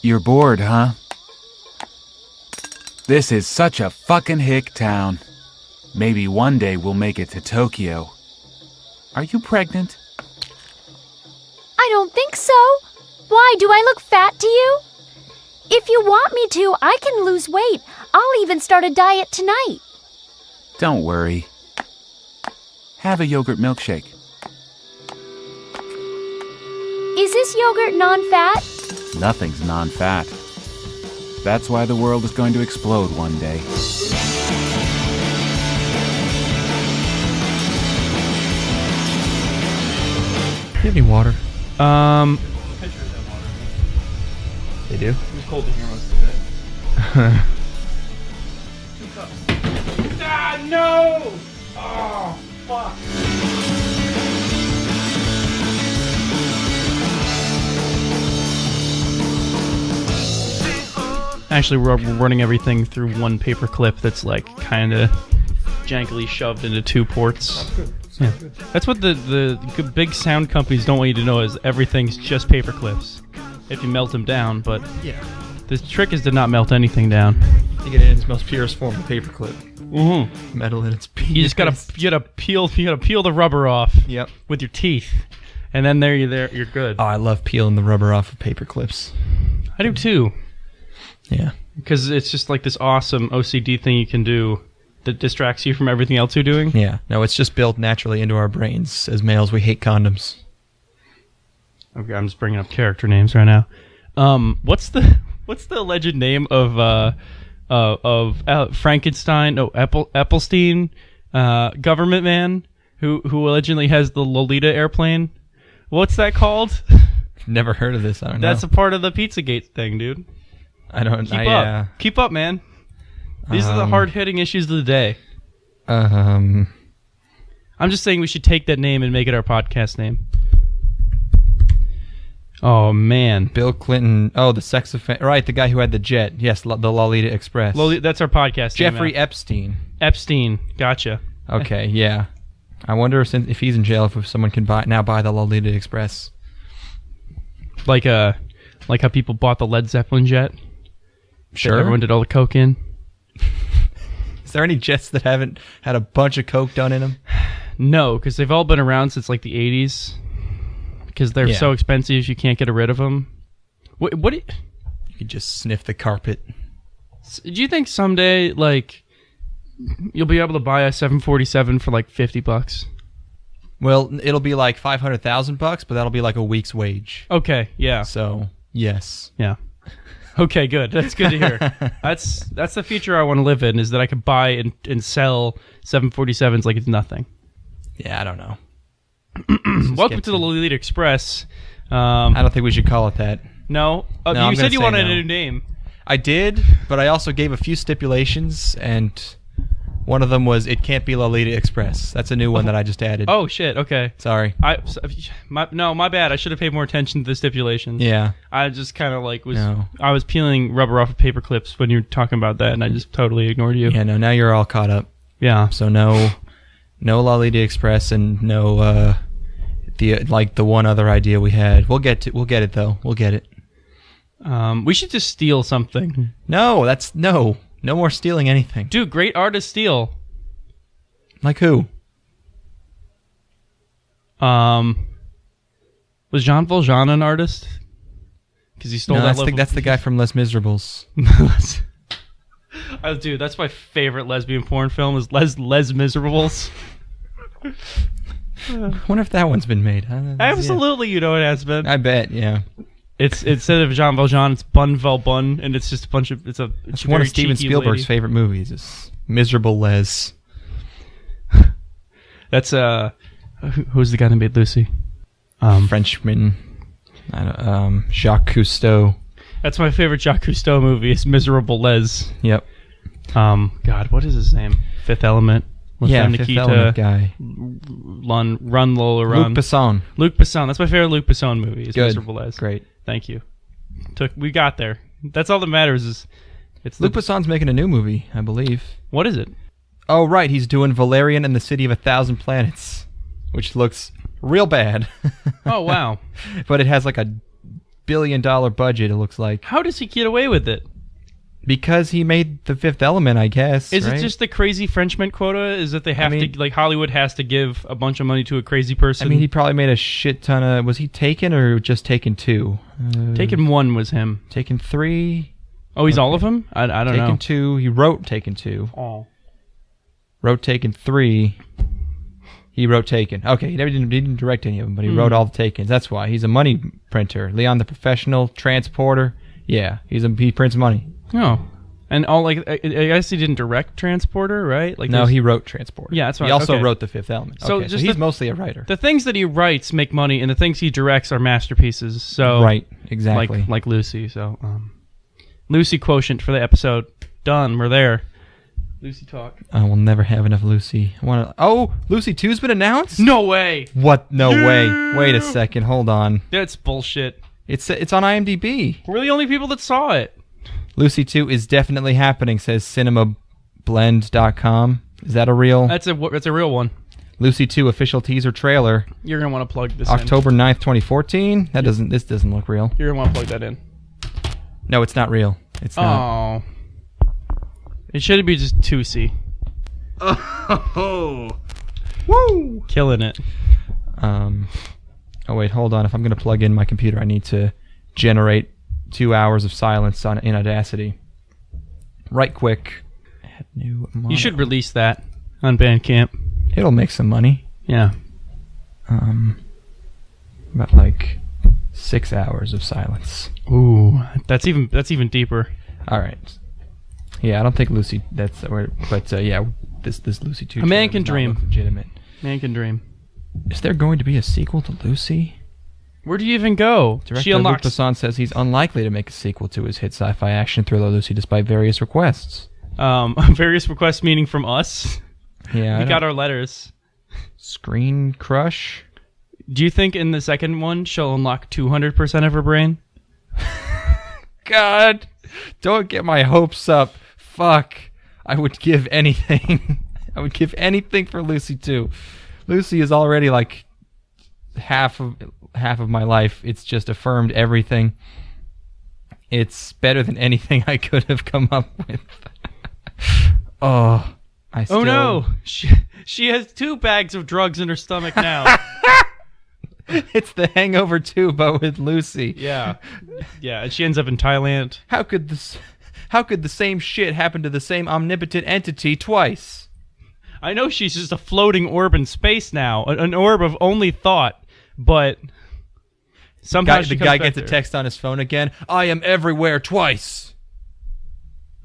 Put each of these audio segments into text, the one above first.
You're bored, huh? This is such a fucking hick town. Maybe one day we'll make it to Tokyo. Are you pregnant? I don't think so. Why, do I look fat to you? If you want me to, I can lose weight. I'll even start a diet tonight. Don't worry. Have a yogurt milkshake. Is this yogurt non-fat? Nothing's non-fat. That's why the world is going to explode one day. Do you have any water? Pitchers have water. They do? It was cold in here most of it. 2 cups. Ah, no! Oh, fuck. Actually, we're running everything through one paper clip that's like kind of jankily shoved into 2 ports. Yeah. That's what the big sound companies don't want you to know is everything's just paper clips if you melt them down, but Yeah. the trick is to not melt anything down. You get it in its most purest form, a paperclip. Mm-hmm. Metal in its purest. You just gotta peel the rubber off. Yep. With your teeth, and then you're good. Oh, I love peeling the rubber off of paper clips. I do too, Yeah. because it's just like this awesome OCD thing you can do that distracts you from everything else you're doing. Yeah. No, it's just built naturally into our brains. As males, we hate condoms. Okay, I'm just bringing up character names right now. What's the alleged name of Frankenstein? No, Epplestein, government man who allegedly has the Lolita airplane. What's that called? Never heard of this. I don't know. That's a part of the Pizzagate thing, dude. I don't. Keep up. Keep up, man. These are the hard-hitting issues of the day. I'm just saying we should take that name and make it our podcast name. Oh, man. Bill Clinton. Oh, the sex offender. Right, the guy who had the jet. Yes, the Lolita Express. That's our podcast name. Jeffrey Epstein. Epstein. Gotcha. Okay, yeah. I wonder if he's in jail, if someone can buy the Lolita Express. Like how people bought the Led Zeppelin jet. Sure. Everyone did all the coke in. Is there any jets that haven't had a bunch of coke done in them? No, because they've all been around since like the 80s. Because they're so expensive, you can't get rid of them. What do you could just sniff the carpet. Do you think someday, like, you'll be able to buy a 747 for like $50? Well, it'll be like $500,000, but that'll be like a week's wage. Okay, yeah. So, yes. Yeah. Okay, good. That's good to hear. That's the future I want to live in, is that I could buy and sell 747s like it's nothing. Yeah, I don't know. Welcome to the Lolita Express. I don't think we should call it that. No? No, You said you wanted a new name. I did, but I also gave a few stipulations, and one of them was it can't be Lolita Express. That's a new one that I just added. Oh, shit. Okay. Sorry. My bad. I should have paid more attention to the stipulations. Yeah. I just kind of like No. I was peeling rubber off of paper clips when you were talking about that, and I just totally ignored you. Yeah, no, now you're all caught up. Yeah. So no Lolita Express and no the one other idea we had. We'll get it though. We'll get it. We should just steal something. No more stealing anything. Dude, great artists steal. Like who? Was Jean Valjean an artist? Because he stole that. That's the guy from Les Miserables. Oh, dude, that's my favorite lesbian porn film. Is Les Miserables. I wonder if that one's been made. Absolutely, you know it has been. I bet, yeah. It's instead of Jean Valjean, it's Bun Val Bun, and it's just a bunch of it's one of Steven Spielberg's lady. favorite movies. Is Miserable Les. That's who's the guy that made Lucy? Frenchman. Jacques Cousteau. That's my favorite Jacques Cousteau movie. It's Miserable Les. Yep. God, what is his name? Fifth Element. Yeah, Fifth Element guy. Run, Lola, Run. Luc Besson. Luc Besson. That's my favorite Luc Besson movie. Is Good. Miserable Les. Great. Thank you. We got there. That's all that matters. Is it's Luc Besson's making a new movie, I believe. What is it? Oh, right. He's doing Valerian and the City of 1,000 Planets, which looks real bad. Oh, wow. But it has like a billion budget, it looks like. How does he get away with it? Because he made The Fifth Element, I guess. Is right? it just the crazy Frenchman quota? Is that they have to, like, Hollywood has to give a bunch of money to a crazy person? I mean, he probably made a shit ton of... Was he Taken or just Taken 2? Taken 1 was him. Taken 3? Oh, he's all of them? I don't know. Taken 2. He wrote Taken 2. Oh. Wrote Taken 3. He wrote Taken. Okay, he didn't direct any of them, but he wrote all the Takens. That's why. He's a money printer. Leon the Professional, Transporter. Yeah, he prints money. Oh. And all, like, I guess he didn't direct Transporter, right? Like, No, he wrote Transporter. Yeah, that's right. He also okay. wrote The Fifth Element. So Okay, so just he's mostly a writer. The things that he writes make money, and the things he directs are masterpieces. So Right, exactly. Like Lucy. So Lucy quotient for the episode. Done. We're there. Lucy talk. I will never have enough Lucy. Lucy 2's been announced? No way. What? No way. Wait a second. Hold on. That's bullshit. It's on IMDb. We're the only people that saw it. Lucy 2 is definitely happening, says cinemablend.com. Is that a real? That's a real one. Lucy 2 official teaser trailer. You're going to want to plug this October 9th, 2014. This doesn't look real. You're going to want to plug that in. No, it's not real. It's not. Oh. It should be just 2C. Oh. Woo! Killing it. Oh, wait, hold on. If I'm going to plug in my computer, I need to generate 2 hours of silence in Audacity. Right quick. Add new monitor. You should release that on Bandcamp. It'll make some money. Yeah. About like 6 hours of silence. Ooh, that's even deeper. All right. Yeah, I don't think Lucy. That's where. But yeah, this Lucy 2. A man can dream. Legitimate. Man can dream. Is there going to be a sequel to Lucy? Where do you even go? Director Luc Besson says he's unlikely to make a sequel to his hit sci-fi action thriller Lucy, despite various requests. Various requests meaning from us. Yeah, we got our letters. Screen crush. Do you think in the second one she'll unlock 200% of her brain? God, don't get my hopes up. Fuck, I would give anything. I would give anything for Lucy 2. Lucy is already like half of my life. It's just affirmed everything. It's better than anything I could have come up with. Oh no, she has 2 bags of drugs in her stomach now. It's The Hangover 2, but with Lucy. Yeah, and she ends up in Thailand. How could the same shit happen to the same omnipotent entity twice? I know she's just a floating orb in space now, an orb of only thought, but somehow the guy gets a text on his phone again. I am everywhere twice.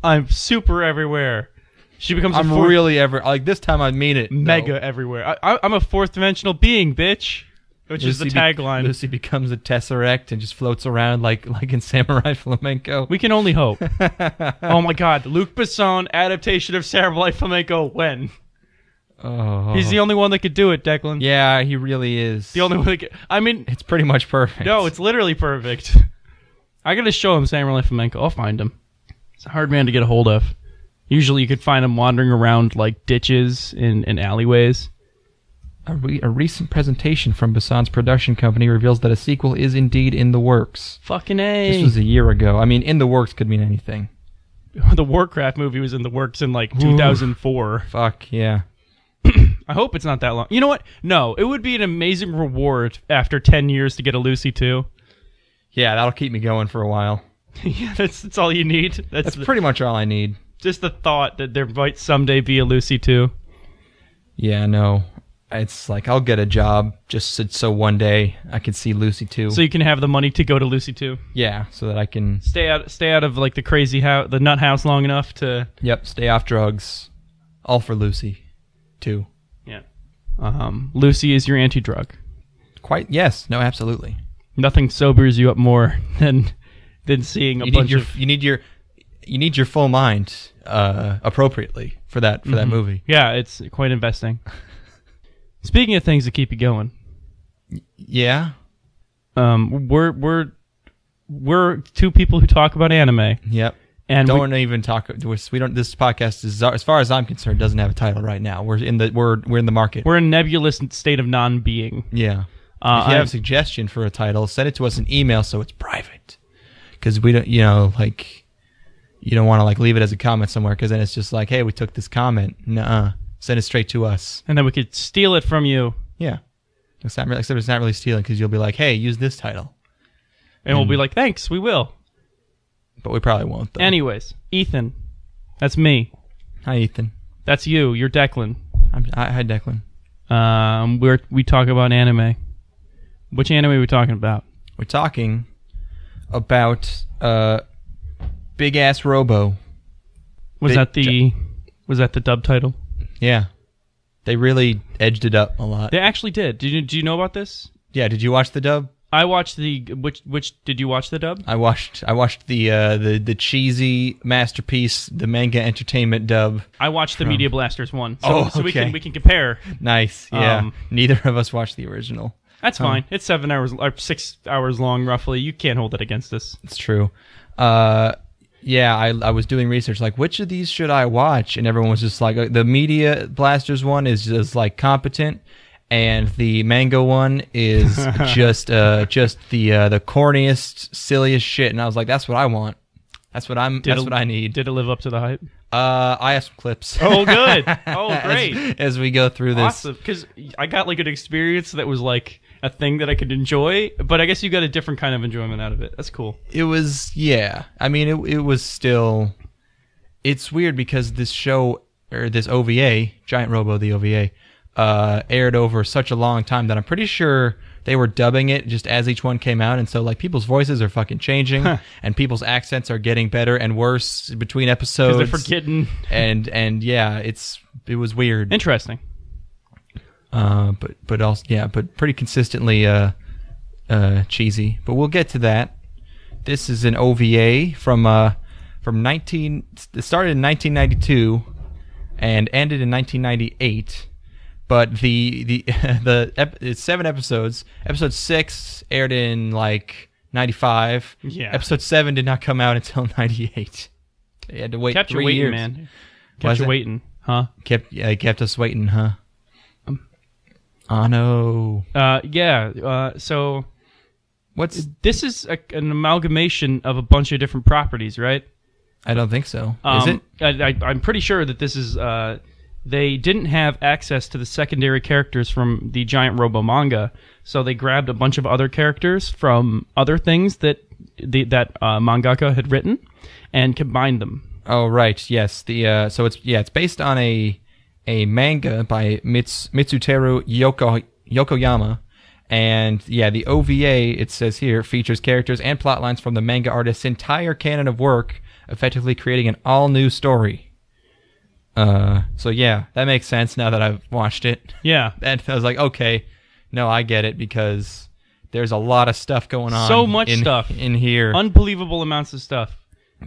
I'm super everywhere. She becomes really like this time I mean it. Mega everywhere. I'm a 4th dimensional being, bitch. Which is the tagline. Lucy becomes a tesseract and just floats around like in Samurai Flamenco. We can only hope. Oh my god, Luc Besson adaptation of Samurai Flamenco when? Oh. He's the only one that could do it, Declan. Yeah, he really is. The only one that could, I mean, it's pretty much perfect. No, it's literally perfect. I gotta show him Samurai Flamenco. I'll find him. It's a hard man to get a hold of. Usually you could find him wandering around like ditches in alleyways. A recent presentation from Besson's production company reveals that a sequel is indeed in the works. Fucking A. This was a year ago. I mean, in the works could mean anything. The Warcraft movie was in the works in like 2004. Fuck, yeah. I hope it's not that long. You know what? No, it would be an amazing reward after 10 years to get a Lucy 2. Yeah, that'll keep me going for a while. Yeah, that's all you need. That's pretty much all I need. Just the thought that there might someday be a Lucy 2. Yeah, no. It's like I'll get a job just so one day I can see Lucy 2. So you can have the money to go to Lucy 2. Yeah, so that I can stay out of like the crazy house, the nut house long enough to. Yep, stay off drugs. All for Lucy 2. Yeah. Lucy is your anti-drug. Quite. Yes. No. Absolutely. Nothing sobers you up more than seeing a bunch of. You need your full mind appropriately for that movie. Yeah, it's quite investing. Speaking of things that keep you going, yeah, we're 2 people who talk about anime. Yep, and don't even talk. We don't. This podcast is, as far as I'm concerned, doesn't have a title right now. We're in the market. We're in a nebulous state of non-being. Yeah. If you have a suggestion for a title, send it to us in email so it's private. Because we don't, you don't want to leave it as a comment somewhere, because then it's just like, hey, we took this comment. Nuh-uh. Send it straight to us. And then we could steal it from you. Yeah. Except it's not really stealing, because you'll be like, hey, use this title. And we'll be like, thanks, we will. But we probably won't, though. Anyways, Ethan. That's me. Hi, Ethan. That's you. You're Declan. Hi, Declan. We talk about anime. Which anime are we talking about? We're talking about Big Ass Robo. Was that the dub title? Yeah. They really edged it up a lot. They actually did. Did you know about this? Yeah, did you watch the dub? I watched which did you watch the dub? I watched the cheesy masterpiece, the manga entertainment dub. I watched the Media Blasters one. So we can compare. Nice. Yeah. Neither of us watched the original. That's fine. It's 7 hours or 6 hours long roughly. You can't hold it against us. It's true. I was doing research, like, which of these should I watch? And everyone was just like, the Media Blasters one is just like competent, and the manga one is just the corniest, silliest shit. And I was like, that's what I want. That's what I need. Did it live up to the hype? I have some clips. Oh, good. Oh, great. As we go through this. Awesome. Because I got an experience that was like a thing that I could enjoy, but I guess you got a different kind of enjoyment out of it. That's cool. It was, yeah. I mean, it was still... It's weird because this show, or this OVA, Giant Robo, the OVA, aired over such a long time that I'm pretty sure they were dubbing it just as each one came out, and so people's voices are fucking changing, and people's accents are getting better and worse between episodes. Because they're forgetting. And yeah, it was weird. Interesting. But also, yeah, but pretty consistently cheesy. But we'll get to that. This is an OVA from it started in 1992 and ended in 1998. But it's 7 episodes. Episode 6 aired in 95. Yeah. Episode 7 did not come out until 98. They had to wait 3 years. Man. Kept you waiting, huh? Kept us waiting, huh? Oh no. So this is an amalgamation of a bunch of different properties, right? I don't think so. Is it? I'm pretty sure that this is. They didn't have access to the secondary characters from the Giant Robo manga, so they grabbed a bunch of other characters from other things that mangaka had written and combined them. Oh right, yes. It's based on a manga by Mitsuteru Yokoyama, and the OVA, it says here, features characters and plot lines from the manga artist's entire canon of work, effectively creating an all-new story. That makes sense now that I've watched it. Yeah. And I was like, okay, no, I get it, because there's a lot of stuff going on. So much stuff in here. Unbelievable amounts of stuff.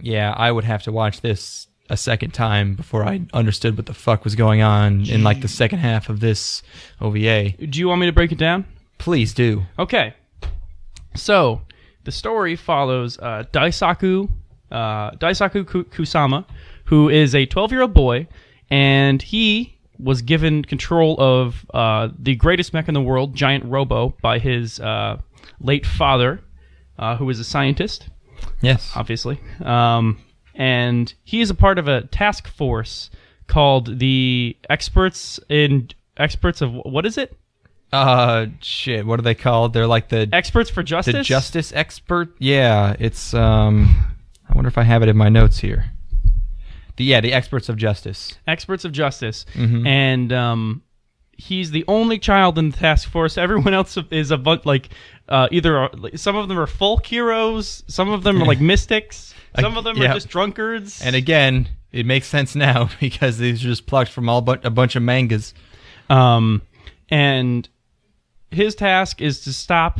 Yeah, I would have to watch this a second time before I understood what the fuck was going on in the second half of this OVA. Do you want me to break it down? Please do. Okay. So, the story follows Daisaku Kusama, who is a 12-year-old boy, and he was given control of the greatest mech in the world, Giant Robo, by his late father, who was a scientist. Yes. Obviously. And he is a part of a task force called the Experts of... What is it? Shit, what are they called? They're like the... Experts for Justice? The Justice Expert? Yeah, it's... I wonder if I have it in my notes here. The Experts of Justice. Experts of Justice. Mm-hmm. And he's the only child in the task force. Everyone else is a bunch, either some of them are folk heroes, some of them are mystics, some of them are just drunkards. And again, it makes sense now because these are just plucked from a bunch of mangas. And his task is to stop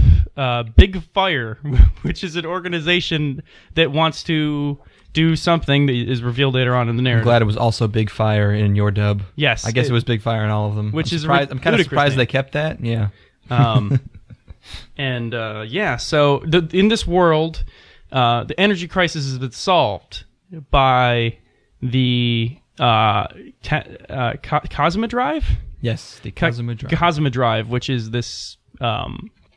Big Fire, which is an organization that wants to do something that is revealed later on in the narrative. I'm glad it was also Big Fire in your dub. Yes. I guess it was Big Fire in all of them. Which I'm kind of surprised they kept that. Yeah. So in this world, the energy crisis has been solved by the Cosmodrive? Yes, the Cosmodrive. Cosmodrive, which is this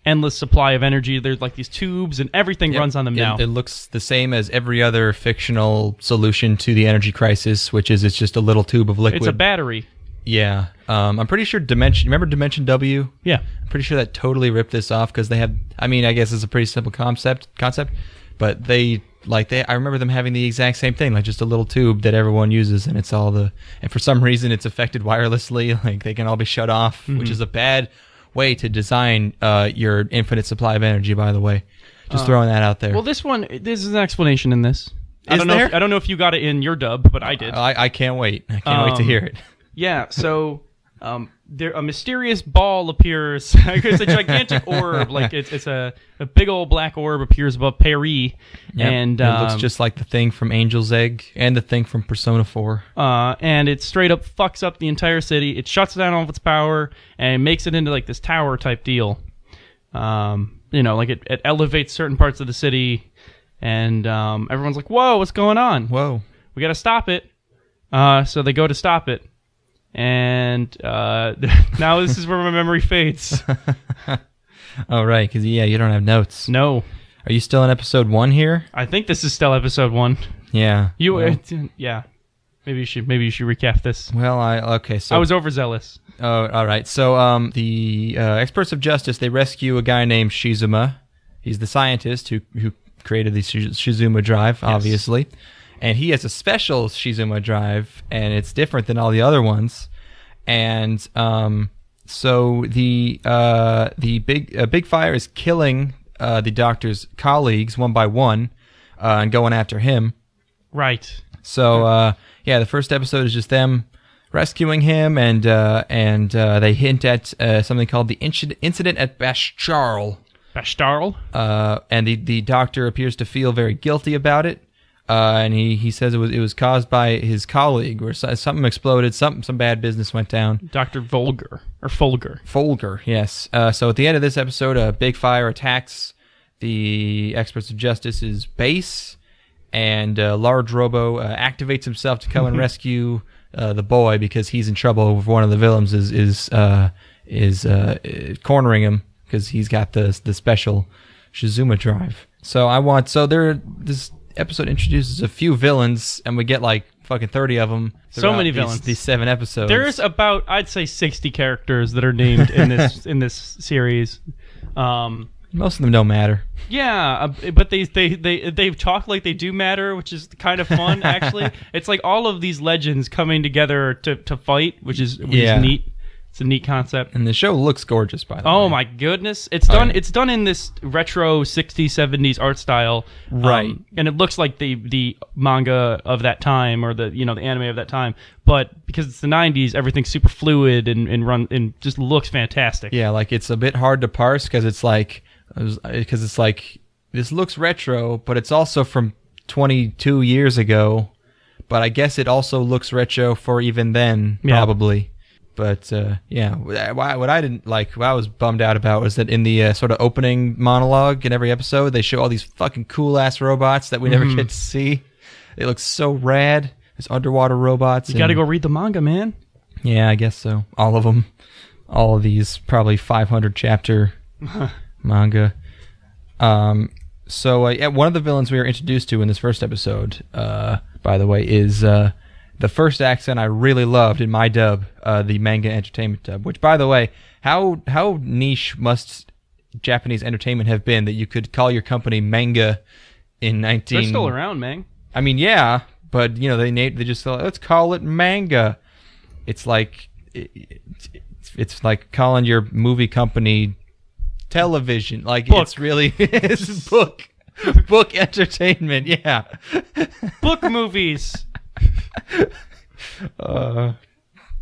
endless supply of energy. There's like these tubes and everything runs on them now. It looks the same as every other fictional solution to the energy crisis, which is it's just a little tube of liquid. It's a battery. Yeah. I'm pretty sure remember Dimension W? Yeah. I'm pretty sure that totally ripped this off because they had, I mean, I guess it's a pretty simple concept, but I remember them having the exact same thing, like just a little tube that everyone uses, and and for some reason it's affected wirelessly, like they can all be shut off, which is a bad way to design your infinite supply of energy, by the way. Just throwing that out there. Well, there's an explanation in this. I don't know if you got it in your dub, but I did. I can't wait. I can't wait to hear it. Yeah, so a mysterious ball appears. It's a gigantic orb, like it's a big old black orb appears above Paris, and it looks just like the thing from Angel's Egg and the thing from Persona 4. And it straight up fucks up the entire city. It shuts down all of its power and makes it into like this tower type deal. Like it elevates certain parts of the city, and everyone's like, "Whoa, what's going on? Whoa, we got to stop it." So they go to stop it. And now this is where my memory fades. Oh, right, because, you don't have notes. No. Are you still in episode 1 here? I think this is still episode 1. Yeah. Yeah. Maybe you should recap this. Well, so... I was overzealous. Oh, all right. So the experts of justice, they rescue a guy named Shizuma. He's the scientist who created the Shizuma drive, obviously. And he has a special Shizuma drive, and it's different than all the other ones. And so the big fire is killing the doctor's colleagues one by one, and going after him. Right. So the first episode is just them rescuing him, and they hint at something called the incident at Bashtarl. Bashtarl. And the doctor appears to feel very guilty about it. And he says it was caused by his colleague, where something exploded, some bad business went down. Dr. Folger, yes. So at the end of this episode, a big fire attacks the Experts of Justice's base, and large Robo activates himself to come and rescue the boy because he's in trouble with one of the villains is cornering him because he's got the special Shizuma drive. This episode introduces a few villains, and we get like fucking 30 of them. So many villains. These 7 episodes. There's about, I'd say, 60 characters that are named in this series. Most of them don't matter. Yeah, but they talk like they do matter, which is kind of fun. Actually, it's like all of these legends coming together to fight, which is neat. It's a neat concept. And the show looks gorgeous, by the way. Oh my goodness. It's done It's done in this retro 60s, 70s art style. Right. And it looks like the manga of that time, or the anime of that time. But because it's the 90s, everything's super fluid and just looks fantastic. Yeah, like it's a bit hard to parse because it's like this looks retro, but it's also from 22 years ago. But I guess it also looks retro for even then, probably. But, what I didn't like, what I was bummed out about was that in the sort of opening monologue in every episode, they show all these fucking cool-ass robots that we never get to see. They look so rad. There's underwater robots. You gotta go read the manga, man. Yeah, I guess so. All of them. All of these probably 500-chapter manga. One of the villains we were introduced to in this first episode, by the way, is... the first accent I really loved in my dub, the manga entertainment dub, which, by the way, how niche must Japanese entertainment have been that you could call your company manga in 19... They're still around, man. I mean, yeah, but, they just thought, let's call it manga. It's like... It's like calling your movie company television. Like, book. It's really... it's book. Book entertainment, yeah. Book movies.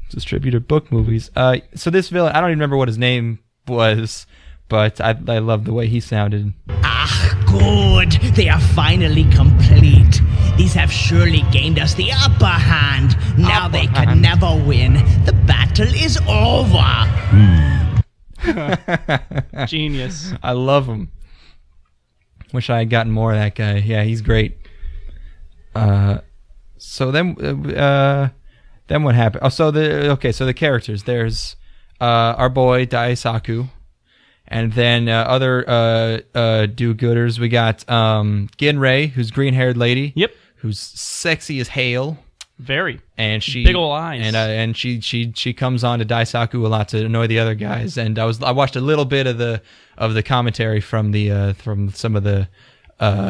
Distributor book movies. So this villain, I don't even remember what his name was, but I love the way he sounded. Ah, good. They are finally complete. These have surely gained us the upper hand. Now they can never win. The battle is over. Genius. I love him. Wish I had gotten more of that guy. Yeah, he's great. So then what happened? So the characters. There's our boy Daisaku, And then other do-gooders, we got Ginray, who's green-haired lady. Yep. Who's sexy as hail. Very. And she big ol' eyes. And she comes on to Daisaku a lot to annoy the other guys. And I watched a little bit of the commentary from some of the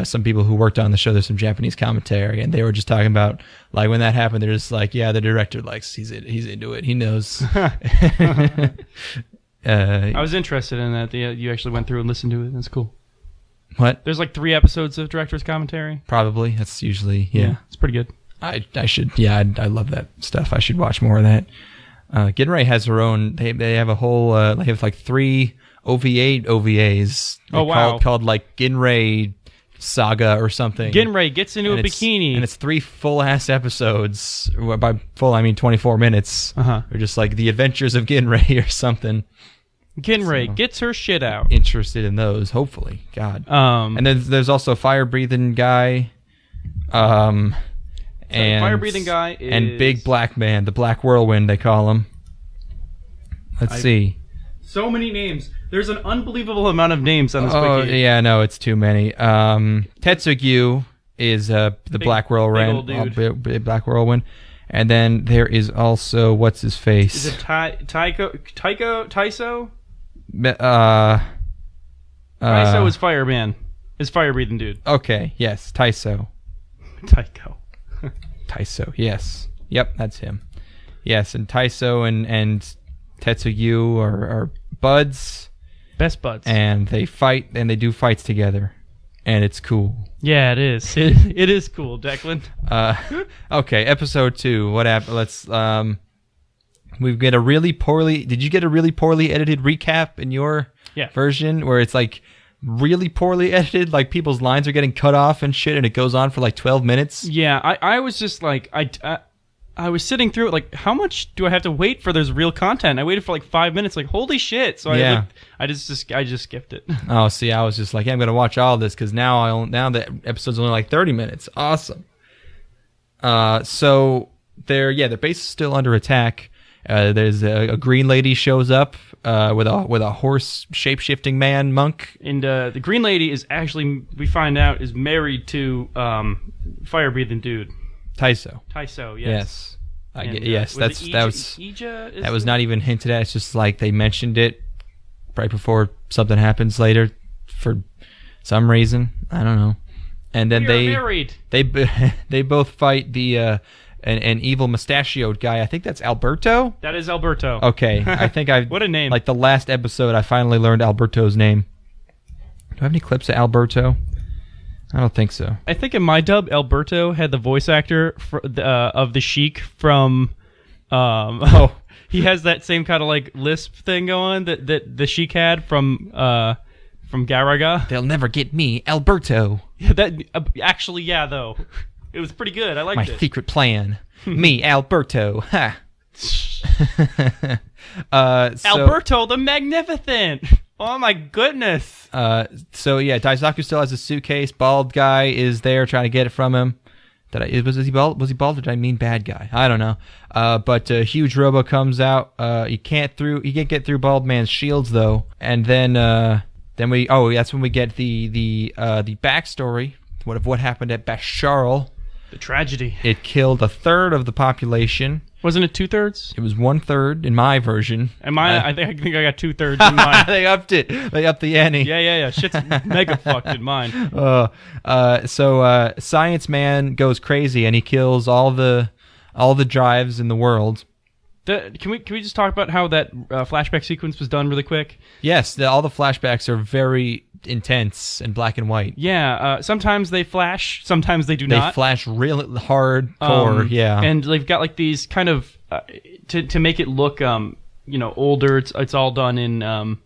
some people who worked on the show. There's some Japanese commentary, and they were just talking about like when that happened. They're just like, yeah, the director likes he's into it. He knows. I was interested in that. You actually went through and listened to it. That's cool. What? There's like 3 episodes of director's commentary. Probably. That's usually yeah. It's pretty good. I should I love that stuff. I should watch more of that. Ginray has her own. They have a whole. They have like 3 OVAs. Oh wow! Called like Ginray Saga or something. Ginray gets into a bikini, and it's 3 full-ass episodes. By full, I mean 24 minutes. Or just like the Adventures of Ginray or something. Ginray gets her shit out. Interested in those, hopefully. God. And then there's also fire-breathing guy. And fire-breathing guy is... And Big Black Man, the Black Whirlwind, they call him. Let's see. So many names. There's an unbelievable amount of names on this wiki. wiki. Yeah, no, it's too many. Tetsugu is the Black Whirlwind. Big old dude. Big Black Whirlwind. And then there is also, what's his face? Is it Taiso? Taiso is fireman. Is fire-breathing dude. Okay, yes, Taiso. Taiso, yes. Yep, that's him. Yes, and Taiso and Tetsuyu are buds. Best buds. And they fight, and they do fights together. And it's cool. Yeah, it is. It is cool, Declan. Okay, episode 2. What happened? Let's... we get a really poorly... Did you get a really poorly edited recap in your version? Where it's like... really poorly edited, like people's lines are getting cut off and shit, and it goes on for like 12 minutes. Yeah, I was just like, I was sitting through it like, how much do I have to wait for this real content? I waited for like 5 minutes, like holy shit. So I just skipped it. Oh, see, I was just like, yeah, I'm gonna watch all of this because now the episode's only like 30 minutes. Awesome. So their base is still under attack. There's a green lady shows up with a horse shape-shifting man monk, and the green lady is actually, we find out, is married to fire-breathing dude Taiso. Yes. Yes, Ija, that was not even hinted at. It's just like they mentioned it right before something happens later for some reason. I don't know. And then they both fight the an evil mustachioed guy. I think that's Alberto. That is Alberto. Okay, I think what a name. Like the last episode, I finally learned Alberto's name. Do I have any clips of Alberto? I don't think so. I think in my dub, Alberto had the voice actor of the Sheik from. He has that same kind of like lisp thing going that the Sheik had from Garaga. They'll never get me, Alberto. Yeah, that actually, yeah, though. It was pretty good. I liked it. My secret plan. Me, Alberto. Ha. Alberto the Magnificent. Oh my goodness. So yeah, Daisaku still has a suitcase. Bald guy is there trying to get it from him. Was he bald? Was he bald or did I mean bad guy? I don't know. But huge Robo comes out. He can't get through Bald Man's shields though. And then that's when we get the backstory of what happened at Basharl. The tragedy. It killed 1/3 of the population. Wasn't it 2/3? It was 1/3 in my version. And mine, I think I got 2/3 in mine. They upped it. They upped the ante. Yeah. Shit's mega fucked in mine. So Science Man goes crazy and he kills all the drives in the world. Can we just talk about how that flashback sequence was done really quick? Yes, all the flashbacks are very intense and black and white. Yeah, sometimes they flash, sometimes they do not. They flash real hardcore, yeah. And they've got like these kind of to make it look older. It's all done in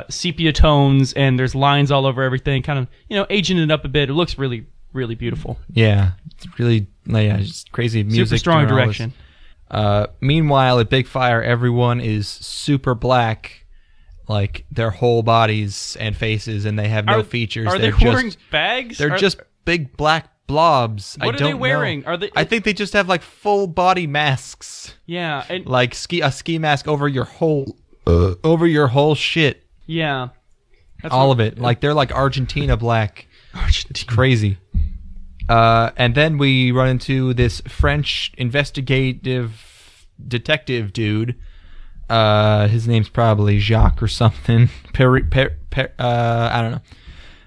sepia tones, and there's lines all over everything, kind of aging it up a bit. It looks really, really beautiful. Yeah, it's really just crazy music. Super strong direction. Meanwhile, at Big Fire, everyone is super black. Like their whole bodies and faces, and they have no features. Are they wearing bags? They're just big black blobs. What are they wearing? Know. I think they just have like full body masks. Yeah, and like a ski mask over your whole shit. Yeah. All of it. Like, they're like Argentina black. It's crazy. And then we run into this French investigative detective dude. His name's probably Jacques or something. I don't know.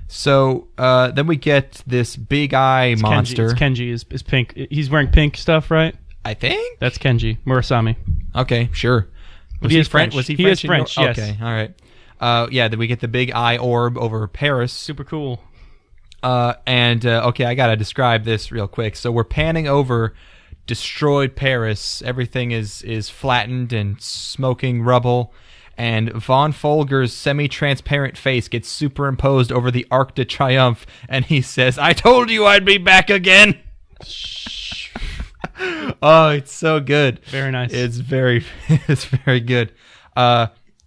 So then we get this big eye monster. Kenji is pink. He's wearing pink stuff, right? I think that's Kenji Murasami. Okay, sure. But he is French. Was he He French? is French. Yes. Okay, all right. Yeah, then we get the big eye orb over Paris. Super cool. Okay, I gotta describe this real quick. So we're panning over destroyed Paris. Everything is flattened and smoking rubble. And Von Folger's semi-transparent face gets superimposed over the Arc de Triomphe, and he says, "I told you I'd be back again." Oh, it's so good. Very nice. It's very good.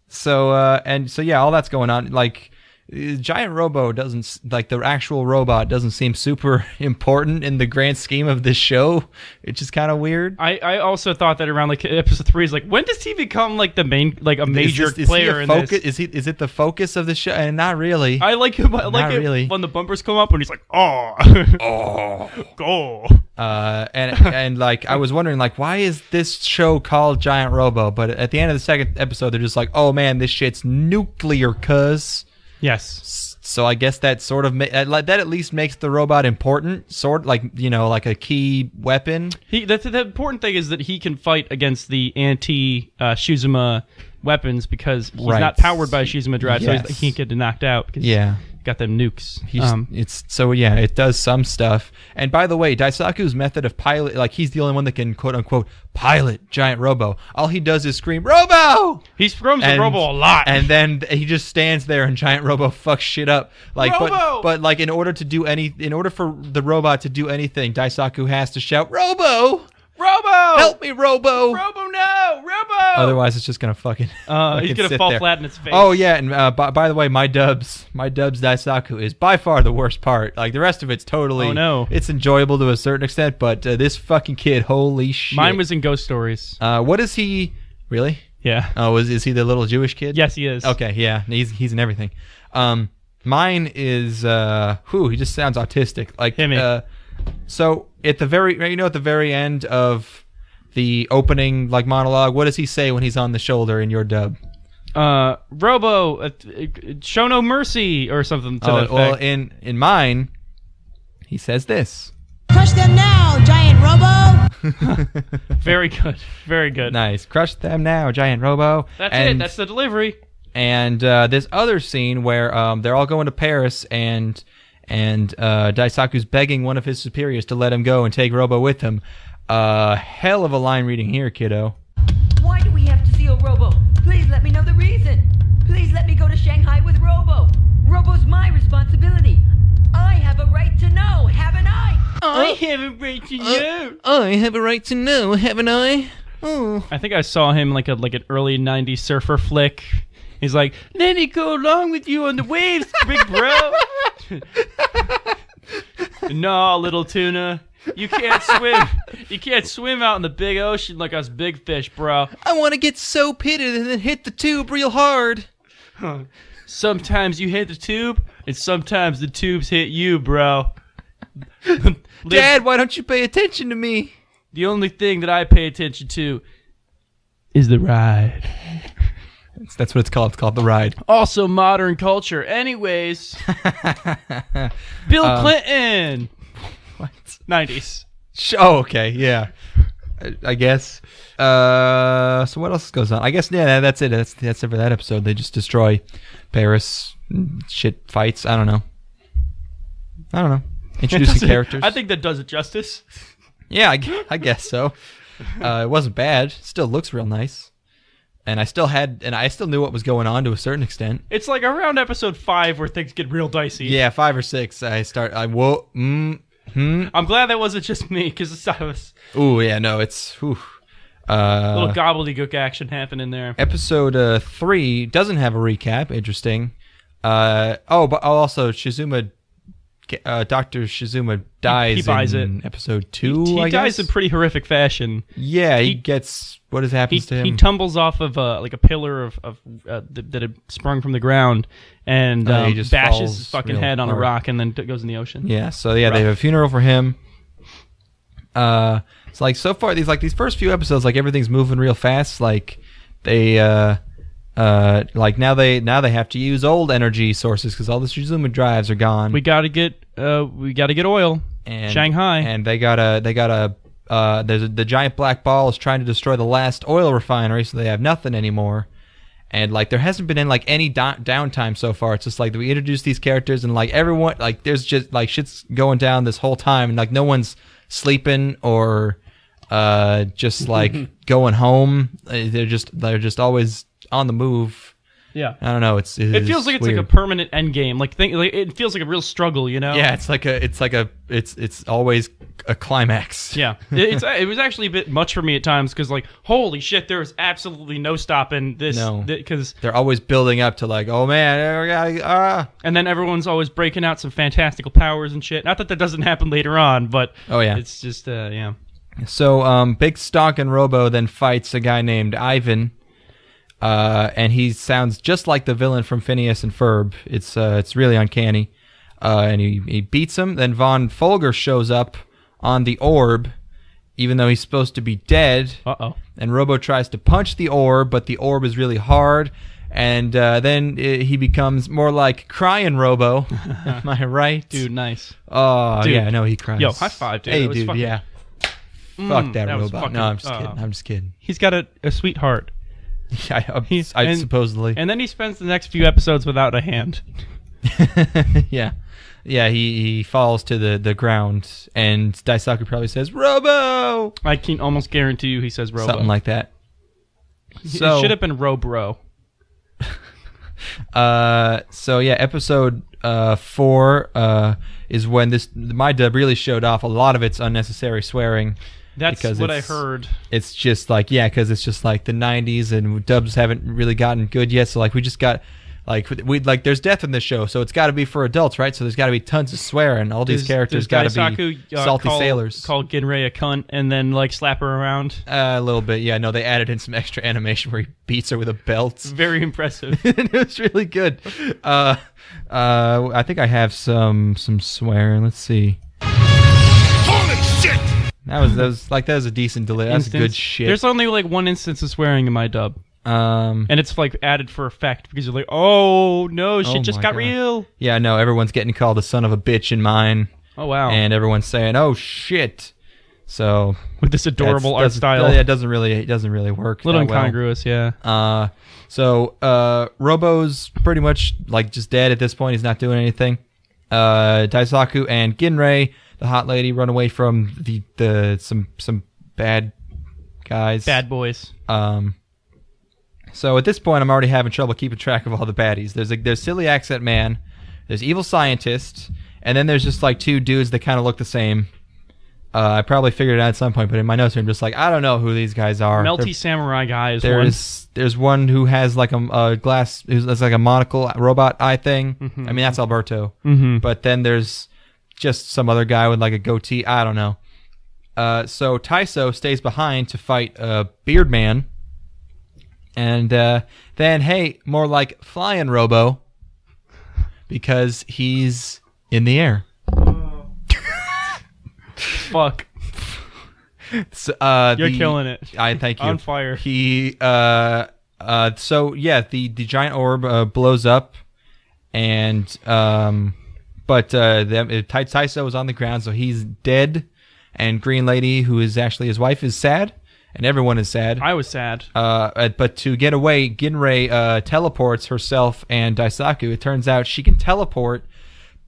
So yeah, all that's going on. Like, Giant Robo doesn't, like, the actual robot doesn't seem super important in the grand scheme of this show, which is kind of weird. I also thought that around like episode 3 is like, when does he become like the main, like a major player in this? Is it the focus of the show? And not really. I like him. I like it really. when the bumpers come up and he's like, oh, go. And like, I was wondering, like, why is this show called Giant Robo? But at the end of the second episode, they're just like, oh man, this shit's nuclear, cuz. Yes. So I guess that sort of that at least makes the robot important, sort like, you know, like a key weapon. The important thing is that he can fight against the anti Shizuma weapons because he's not powered by a Shizuma drive, so he can't get knocked out. Because got them nukes. It does some stuff. And by the way, Daisaku's method of pilot, like, he's the only one that can quote unquote pilot Giant Robo. All he does is scream Robo. He screams at Robo a lot, and then he just stands there and Giant Robo fucks shit up. Like, Robo! but like, in order for the robot to do anything, Daisaku has to shout Robo. Robo! Help me, Robo! Robo, no! Robo! Otherwise, it's just gonna fucking. He's gonna fall flat in its face. Oh yeah, and by the way, my dubs Daisaku is by far the worst part. Like, the rest of it's totally. Oh no! It's enjoyable to a certain extent, but this fucking kid, holy shit! Mine was in Ghost Stories. What is he? Really? Yeah. Oh, is he the little Jewish kid? Yes, he is. Okay, yeah, he's in everything. Mine is he just sounds autistic. Like, so at the very end of the opening, like, monologue, what does he say when he's on the shoulder in your dub? Robo, show no mercy, or something to that effect. Well, in mine, he says this. Crush them now, Giant Robo! Very good. Very good. Nice. Crush them now, Giant Robo. That's it. That's the delivery. And this other scene where they're all going to Paris, and Daisaku's begging one of his superiors to let him go and take Robo with him. Hell of a line reading here, kiddo. Why do we have to seal Robo? Please let me know the reason. Please let me go to Shanghai with Robo. Robo's my responsibility. I have a right to know, haven't I? I have a right to know. I have a right to know, haven't I? Oh. I think I saw him like an early '90s surfer flick. He's like, let me go along with you on the waves, big bro. No, little tuna. You can't swim. You can't swim out in the big ocean like us big fish, bro. I want to get so pitted and then hit the tube real hard. Sometimes you hit the tube, and sometimes the tubes hit you, bro. Dad, why don't you pay attention to me? The only thing that I pay attention to is the ride. That's what it's called. It's called The Ride. Also modern culture. Anyways. Bill Clinton. What? 90s. Oh, okay. Yeah. I guess. So what else goes on? I guess, yeah, that's it. That's it for that episode. They just destroy Paris. Shit fights. I don't know. Introducing characters. I think that does it justice. Yeah, I guess so. It wasn't bad. Still looks real nice. And I still knew what was going on to a certain extent. It's like around episode 5 where things get real dicey. Yeah, 5 or 6. I'm glad that wasn't just me, because I was... Ooh, yeah, no, it's... a little gobbledygook action happening there. Episode 3 doesn't have a recap. Interesting. But also, Shizuma Dr. Shizuma dies he buys in episode 2, He I dies guess? in pretty horrific fashion. Yeah, he gets... What happens to him? He tumbles off of like a pillar that had sprung from the ground and he just bashes falls his fucking real head on a hard. rock and then goes in the ocean. Yeah, so they have a funeral for him. It's like so far these first few episodes, like everything's moving real fast. Like they like now they have to use old energy sources because all the Shizuma drives are gone. We gotta get oil. And Shanghai. and they gotta the giant black ball is trying to destroy the last oil refinery, so they have nothing anymore. And like there hasn't been any downtime so far. It's just like we introduce these characters and like everyone like there's just like shit's going down this whole time and like no one's sleeping or just like going home. They're just always on the move. Yeah. I don't know. It feels like it's weird. like a permanent end game. Like it feels like a real struggle, you know? Yeah, it's always a climax. Yeah. It was actually a bit much for me at times because like holy shit, there was absolutely no stopping this. No. Because They're always building up to like, oh man, and then everyone's always breaking out some fantastical powers and shit. Not that doesn't happen later on, but oh yeah, it's just yeah. So Big Stonk and Robo then fights a guy named Ivan. And he sounds just like the villain from Phineas and Ferb. It's really uncanny. And he beats him. Then Von Folger shows up on the orb, even though he's supposed to be dead. Uh-oh. And Robo tries to punch the orb, but the orb is really hard. And then he becomes more like crying Robo. Am I right? Dude, nice. Oh, Dude. yeah, I know he cries. Yo, high five, dude. Hey, That was dude, fucking- yeah. Fuck that that was robot. fucking- No, I'm just kidding. I'm just kidding. He's got a sweet heart. I supposedly. And then he spends the next few episodes without a hand. Yeah. Yeah, he falls to the ground, and Daisaku probably says, Robo! I can almost guarantee you he says Robo. Something like that. It should have been Robro. So yeah, episode 4 is when my dub really showed off. A lot of it's unnecessary swearing. That's because what I heard. It's just like, yeah, because it's just like the 90s, and dubs haven't really gotten good yet, so like we just got... Like there's death in this show, so it's got to be for adults, right? So there's got to be tons of swearing. All these characters got to be salty sailors. Call Ginrei a cunt and then like slap her around. A little bit, yeah. No, they added in some extra animation where he beats her with a belt. Very impressive. It was really good. I think I have some swearing. Let's see. Holy shit! That was a decent delay. That's good shit. There's only like one instance of swearing in my dub. And it's like added for effect because you're like, oh no, shit just got real. Yeah, no, everyone's getting called a son of a bitch in mine. Oh wow. And everyone's saying, oh shit. So with this adorable art style, it doesn't really work. A little that well. incongruous, yeah. So Robo's pretty much like just dead at this point. He's not doing anything. Daisaku and Ginrei, the hot lady, run away from some bad guys. Bad boys. So at this point, I'm already having trouble keeping track of all the baddies. There's Silly Accent Man, there's Evil Scientist, and then there's just like two dudes that kind of look the same. I probably figured it out at some point, but in my notes I'm just like, I don't know who these guys are. Melty Samurai guy is one. There's one who has like a glass, who's like a monocle robot eye thing. Mm-hmm. I mean, that's Alberto. Mm-hmm. But then there's just some other guy with like a goatee. I don't know. So Taiso stays behind to fight Beard Man. And then, hey, more like Flying Robo, because he's in the air. Fuck. So, You're killing it. I thank you. On fire. He so yeah, the giant orb blows up, and but Taiso is on the ground, so he's dead. And Green Lady, who is actually his wife, is sad. And everyone is sad. I was sad. But to get away, Ginrei teleports herself and Daisaku. It turns out she can teleport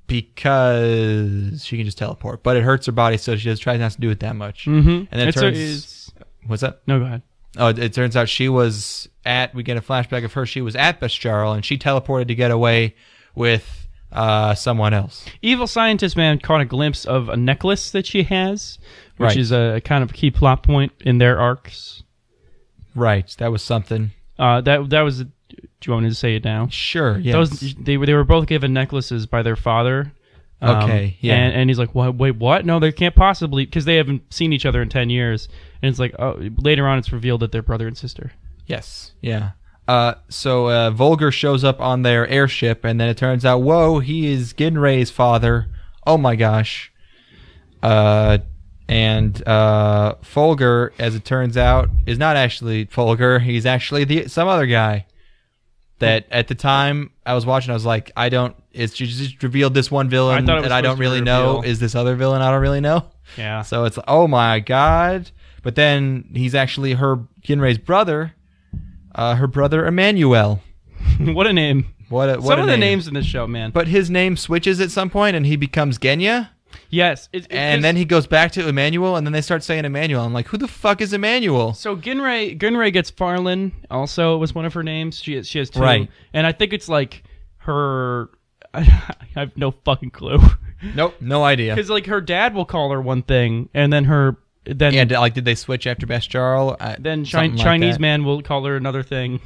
because she can just teleport. But it hurts her body, so she just tries not to do it that much. Mm-hmm. And then what's that? No, go ahead. Oh, it turns out we get a flashback of her. She was at Bestjarl, and she teleported to get away with someone else. Evil Scientist Man caught a glimpse of a necklace that she has, which Right. is a kind of key plot point in their arcs. Right, that was something. That was. Do you want me to say it now? Sure, yes. They were both given necklaces by their father, Okay, yeah. And he's like, wait, what? No, they can't possibly, because they haven't seen each other in 10 years. And it's like, oh, later on it's revealed that they're brother and sister. Yes, yeah. So Volger shows up on their airship, and then it turns out, whoa, he is Ginrei's father. Oh my gosh. And Folger, as it turns out, is not actually Folger. He's actually some other guy. That at the time I was watching, I was like, it's just revealed this one villain that I don't really know is this other villain I don't really know. Yeah. So it's, oh my god. But then he's actually Ginrei's brother, her brother Emmanuel. What a name. What some a of name. the names in this show, man. But his name switches at some point and he becomes Genya. Yes. And then he goes back to Emmanuel, and then they start saying Emmanuel. I'm like, who the fuck is Emmanuel? So Ginrei gets Farlin. Also, was one of her names. She has two, right? And I think it's like her. I have no fucking clue. Nope, no idea. Because like her dad will call her one thing, and then did they switch after Best Jarl? Then Chinese man will call her another thing.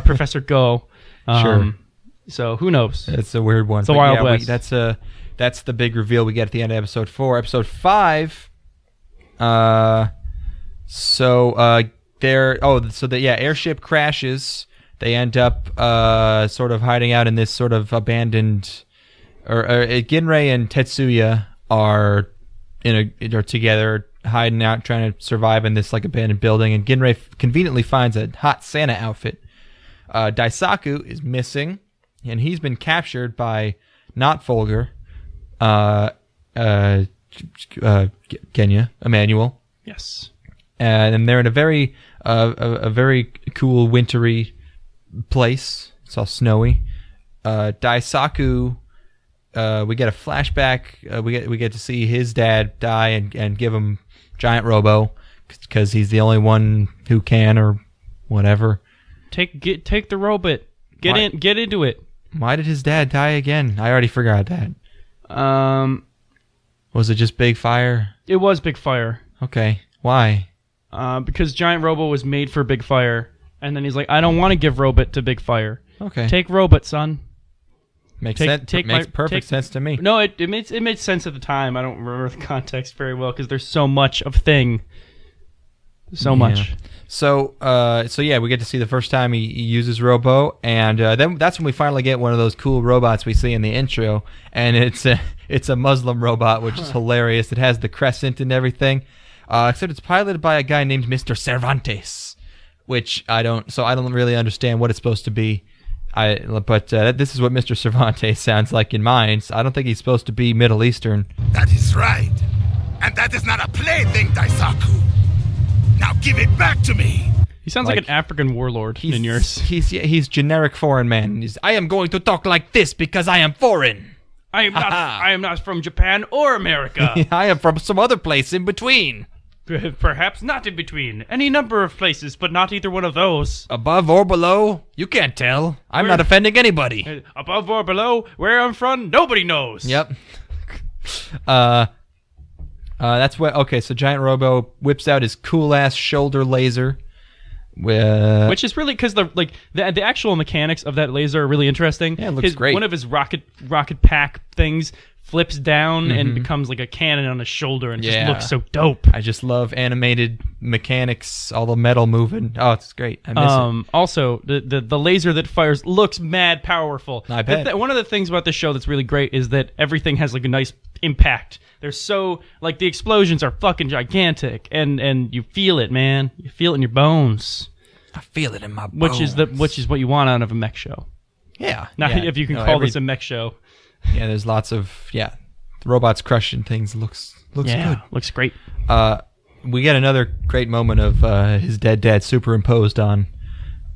Professor Go. Sure. So who knows? It's a weird one. It's a Wild West. That's the big reveal we get at the end of episode 4. Episode 5, airship crashes. They end up sort of hiding out in this sort of abandoned, Ginrei and Tetsuya are together hiding out, trying to survive in this like abandoned building, and Ginrei conveniently finds a hot Santa outfit. Daisaku is missing, and he's been captured by not Folger. Genya, Emmanuel. Yes. And they're in a very cool wintry place. It's all snowy. Daisaku, we get a flashback. We get to see his dad die and give him giant Robo because he's the only one who can or whatever. Take the robot. Get into it. Why did his dad die again? I already forgot that. Was it just Big Fire? It was Big Fire. Okay. Why? Because Giant Robo was made for Big Fire, and then he's like, I don't want to give Robot to Big Fire. Okay. Take Robot, son. Makes perfect sense to me. No, it made sense at the time. I don't remember the context very well because there's so much of thing. So much. So we get to see the first time he uses Robo, and then that's when we finally get one of those cool robots we see in the intro, and it's a Muslim robot, which is hilarious. It has the crescent and everything, except it's piloted by a guy named Mr. Cervantes, which I don't really understand what it's supposed to be. But this is what Mr. Cervantes sounds like in mine. I don't think he's supposed to be Middle Eastern. That is right, and that is not a plaything, Daisaku. Now give it back to me. He sounds like an African warlord in yours. He's generic foreign man. I am going to talk like this because I am foreign. I am not from Japan or America. I am from some other place in between. Perhaps not in between. Any number of places, but not either one of those. Above or below? You can't tell. I'm not offending anybody. Above or below, where I'm from, nobody knows. Yep. That's what. Okay, so Giant Robo whips out his cool ass shoulder laser, which is really because the actual mechanics of that laser are really interesting. Yeah, it looks great. One of his rocket pack things flips down and becomes like a cannon on his shoulder, and just looks so dope. I just love animated mechanics, all the metal moving. Oh, it's great. I miss it. Also, the laser that fires looks mad powerful. I bet. One of the things about this show that's really great is that everything has like a nice impact. They're so like the explosions are fucking gigantic, and you feel it, man. You feel it in your bones. I feel it in my bones. Which is what you want out of a mech show. Yeah. Now, if you can call this a mech show. Yeah, there's lots of the robots crushing things. Looks good. Looks great. We get another great moment of his dead dad superimposed on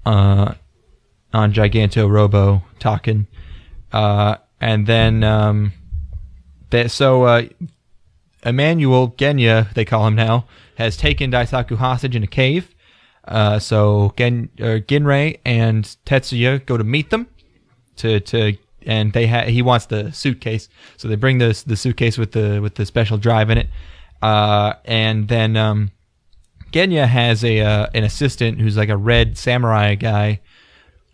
Giganto Robo talking, and then Emmanuel Genya, they call him now, has taken Daisaku hostage in a cave. So Ginrei and Tetsuya go to meet them and he wants the suitcase, so they bring the suitcase with the special drive in it, and then Genya has an assistant who's like a red samurai guy,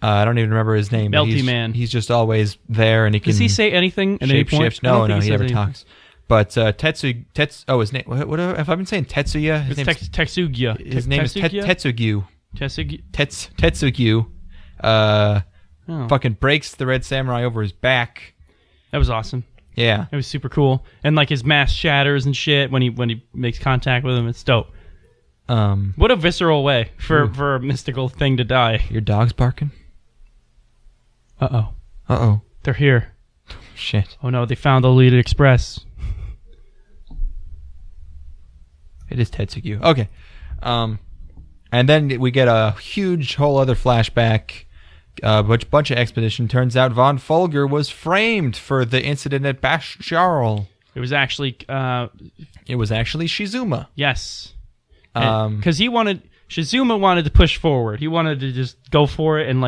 I don't even remember his name. Melty Man. He's just always there, and he can. Does he say anything at any point? Shift. No, he never talks. But his name. What have I been saying? Tetsuya. His name Tetsuya. His name is Tetsugyu. Tetsugyu. Fucking breaks the Red Samurai over his back. That was awesome. Yeah, it was super cool, and like his mask shatters and shit when he makes contact with him. It's dope. What a visceral way for a mystical thing to die. Your dog's barking? Uh-oh. They're here. Shit. Oh no, they found the Lolita Express. It is Tetsugyu. Okay. And then we get a huge whole other flashback. Bunch of expedition. Turns out Von Folger was framed for the incident at Bashjarl. It was actually Shizuma. Yes. Because Shizuma wanted to push forward. He wanted to just go for it and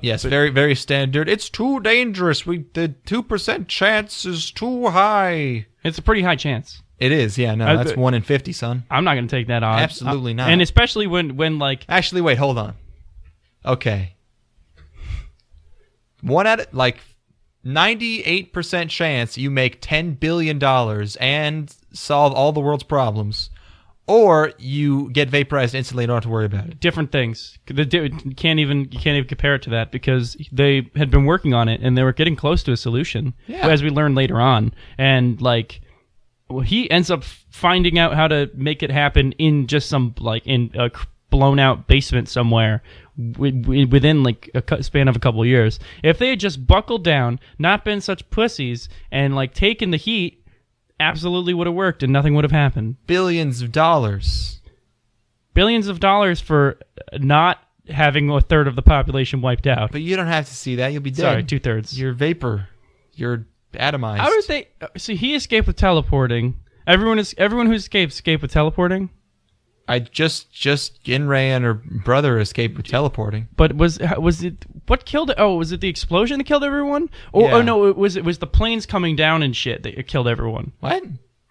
yes, very, very standard. It's too dangerous. The 2% chance is too high. It's a pretty high chance. It is, yeah. No, that's 1 in 50, son. I'm not going to take that odds. Absolutely not. And especially when like... Actually, wait, hold on. Okay. 98% chance you make $10 billion and solve all the world's problems, or you get vaporized instantly and don't have to worry about it. Different things. You can't even compare it to that because they had been working on it and they were getting close to a solution, as we learned later on. And he ends up finding out how to make it happen in just some in a blown out basement somewhere within a span of a couple of years. If they had just buckled down, not been such pussies, and taken the heat, absolutely would have worked and nothing would have happened. Billions of dollars for not having a third of the population wiped out. But you don't have to see that. You'll be dead. Sorry, 2/3. You're vapor. You're atomized. How did they? See, he escaped with teleporting. Everyone who escaped with teleporting. I just Ginrei and her brother escaped with teleporting. But was it what killed it? Oh, was it the explosion that killed everyone? Oh no, it was the planes coming down and shit that killed everyone. What?